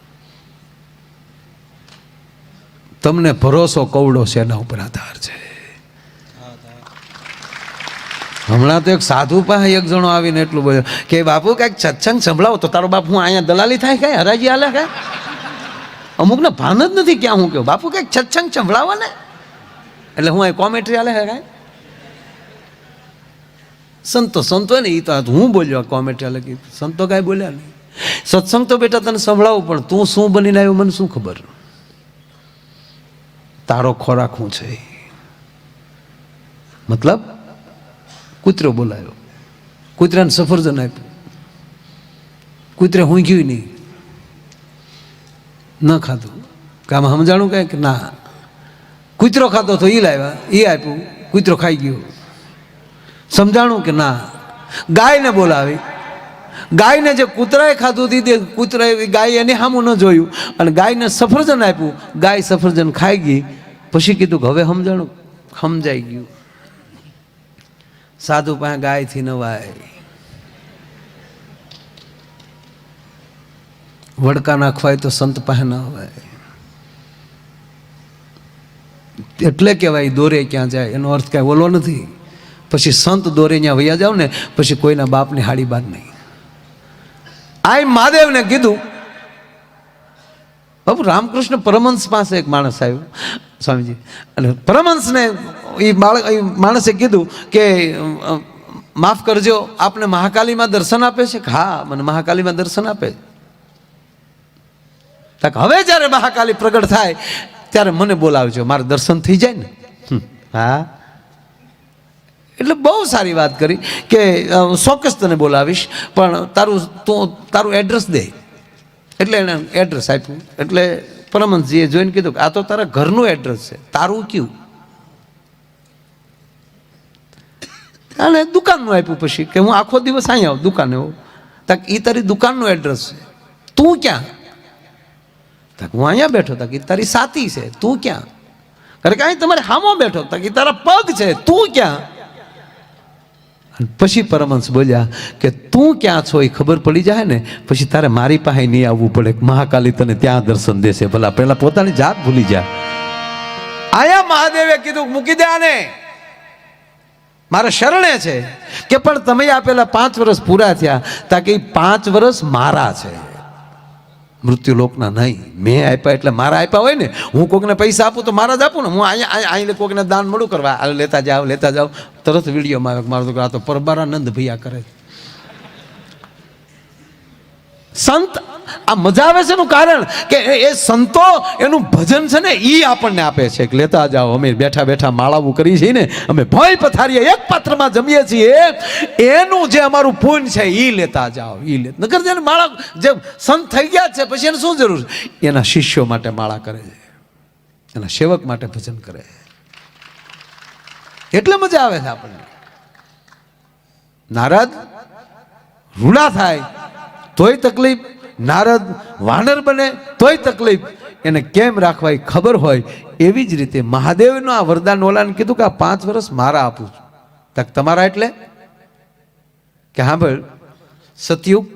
તમને ભરોસો કવડો છે એના ઉપર આધાર છે. હમણાં તો એક સાધુ પાસે એક જણો આવીને એટલું બોલ્યો કે બાપુ કંઈક સત્સંગ સંભળાવો. તો તારો બાપ હું અહીંયા દલાલી થાય કાંઈ હરાજી હાલે કાંઈ? અમુકને ભાન જ નથી ક્યાં હું કહ્યું બાપુ કંઈક સત્સંગ સંભળાવો ને. એટલે હું અહીં કોમેન્ટ્રી હાલે હે કાંઈ? સંતો ને એ તો હું બોલ્યો કોમેન્ટ્રી હાલે કે સંતો કાંઈ બોલ્યા નહીં. સત્સંગ તો બેટા તને સંભળાવું, પણ તું શું બનીને આવ્યો મને શું ખબર? તારો ખોરાક શું છે? મતલબ કૂતરો બોલાયો, કૂતરાને સફરજન આપ્યું, કૂતરે હું ગયું નહીં, ન ખાધું. કામ સમજાણું કાંઈ કે ના? કૂતરો ખાતો તો એ લાવ્યા, એ આપ્યું, કૂતરો ખાઈ ગયો. સમજાણું કે ના? ગાયને બોલાવી, ગાયને જે કૂતરાએ ખાધું હતી કૂતરાએ ગાય એને સામું ન જોયું અને ગાયને સફરજન આપ્યું, ગાય સફરજન ખાઈ ગઈ. પછી કીધું કે હવે સમજાણું, સમજાઈ ગયું. સાધુ પાસે ગાયથી નવાય, વડકા નાખવાય તો સંત પાસે ન હોય. એટલે કહેવાય દોરે ક્યાં જાય એનો અર્થ કાંઈ ઓલો નથી. પછી સંત દોરે ત્યાં વૈયા જાવ ને પછી કોઈના બાપની હાડી બાદ નહીં. આ મહાદેવને કીધું. બાપુ રામકૃષ્ણ પરમહંસ પાસે એક માણસ આવ્યો સ્વામીજી. અને પરમહંસને એ માણસે કીધું કે માફ કરજો, આપને મહાકાલીમાં દર્શન આપે છે? હા, મને મહાકાલીમાં દર્શન આપે. હવે જ્યારે મહાકાલી પ્રગટ થાય ત્યારે મને બોલાવજો, મારે દર્શન થઈ જાય ને. હા, એટલે બહુ સારી વાત કરી કે ચોક્કસ તને બોલાવીશ, પણ તારું એડ્રેસ દે. એટલે એને એડ્રેસ આપ્યું. એટલે પરમહંસજીએ જોઈને કીધું કે આ તો તારા ઘરનું એડ્રેસ છે, તારું કયું? અને દુકાનનું આપ્યું. પછી કે હું આખો દિવસ અહીં આવું દુકાને હોઉં. તક એ તારી દુકાનનું એડ્રેસ છે, તું ક્યાં? તક હું અહીંયા બેઠો. તક એ તારી સાથી છે, તું ક્યાં? કારણ કે અહીં તમારે હામો બેઠો. તક એ તારા પગ છે, તું ક્યાં? પછી પરમહંસ બોલ્યા કે તું ક્યાં છો એ ખબર પડી જાય ને પછી તારે મારી પાસે નહીં આવવું પડે. મહાકાલી તને ત્યાં દર્શન દેશે. ભલા પેલા પોતાની જાત ભૂલી જા. આયા મહાદેવે કીધું મૂકી દે આને, મારા શરણે છે. કે પણ તમે આપેલા 5 વર્ષ પૂરા થયા. તાકે 5 વર્ષ મારા છે, મૃત્યુલોકના નહીં. મેં આપ્યા એટલે મારા આપ્યા હોય ને. હું કોઈકને પૈસા આપું તો મારા જ આપું ને. હું અહીંયા કોઈકને દાન મળું કરવા, લેતા જાઓ. તરત વિડીયોમાં આવે મારો આ તો પરબારાનંદ ભૈયા કરે. સંત આ મજા આવે છે એનું કારણ કે એ સંતો એનું ભજન છે ને એ આપણને આપે છે કે લેતા જાઓ. અમે બેઠા બેઠા માળાવું કરી છીએ ને, અમે ભોય પથારીએ એક પાત્રમાં જમીએ છીએ, એનું જે અમારું પુણ્ય છે એ લેતા જાઓ. નકર જેને માળા જે સંત થઈ ગયા છે પછી એને શું જરૂર છે? એના શિષ્યો માટે માળા કરે છે, એના સેવક માટે ભજન કરે છે. એટલે મજા આવે છે આપણને. નારદ રૂડા થાય તોય તકલીફ, નારદ વાનર બને તોય તકલીફ. એને કેમ રાખવા એ ખબર હોય. એવી જ રીતે મહાદેવનું આ વરદાન ઓલાને કીધું કે આ 5 વર્ષ મારા આપું છું. તક તમારા એટલે કે હા ભાઈ, સતયુગ,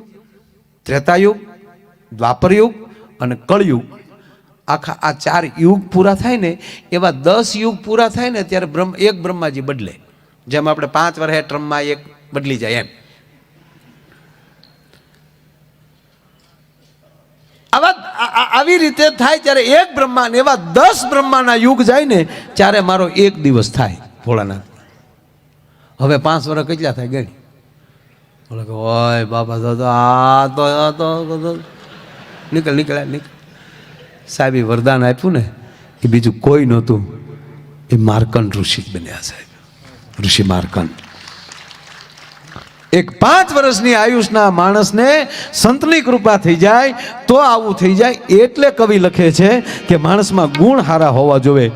ત્રેતાયુગ, દ્વાપરયુગ અને કળયુગ, આખા આ 4 યુગ પૂરા થાય ને એવા 10 યુગ પૂરા થાય ને ત્યારે એક બ્રહ્માજી બદલે. જેમ આપણે 5 વર્ષે ટ્રમમાં એક બદલી જાય એમ. આવી રીતે થાય ત્યારે એક બ્રહ્મા ને એવા 10 બ્રહ્માના યુગ જાય ને ત્યારે મારો એક દિવસ થાય ભોળાનાથ. હવે 5 વર્ષ કેટલા થાય ગઈ? બોલે કે ઓય બાબા તો નીકળ. સાહેબ એ વરદાન આપ્યું ને એ બીજું કોઈ નહોતું, એ માર્કંડ ઋષિ બન્યા સાહેબ, ઋષિ માર્કંડ. એક 5 વર્ષની આયુષના માણસને સંતની કૃપા થઈ જાય તો આવું થઈ જાય. એટલે કવિ લખે છે કે માણસમાં ગુણ હારા હોવા જોવે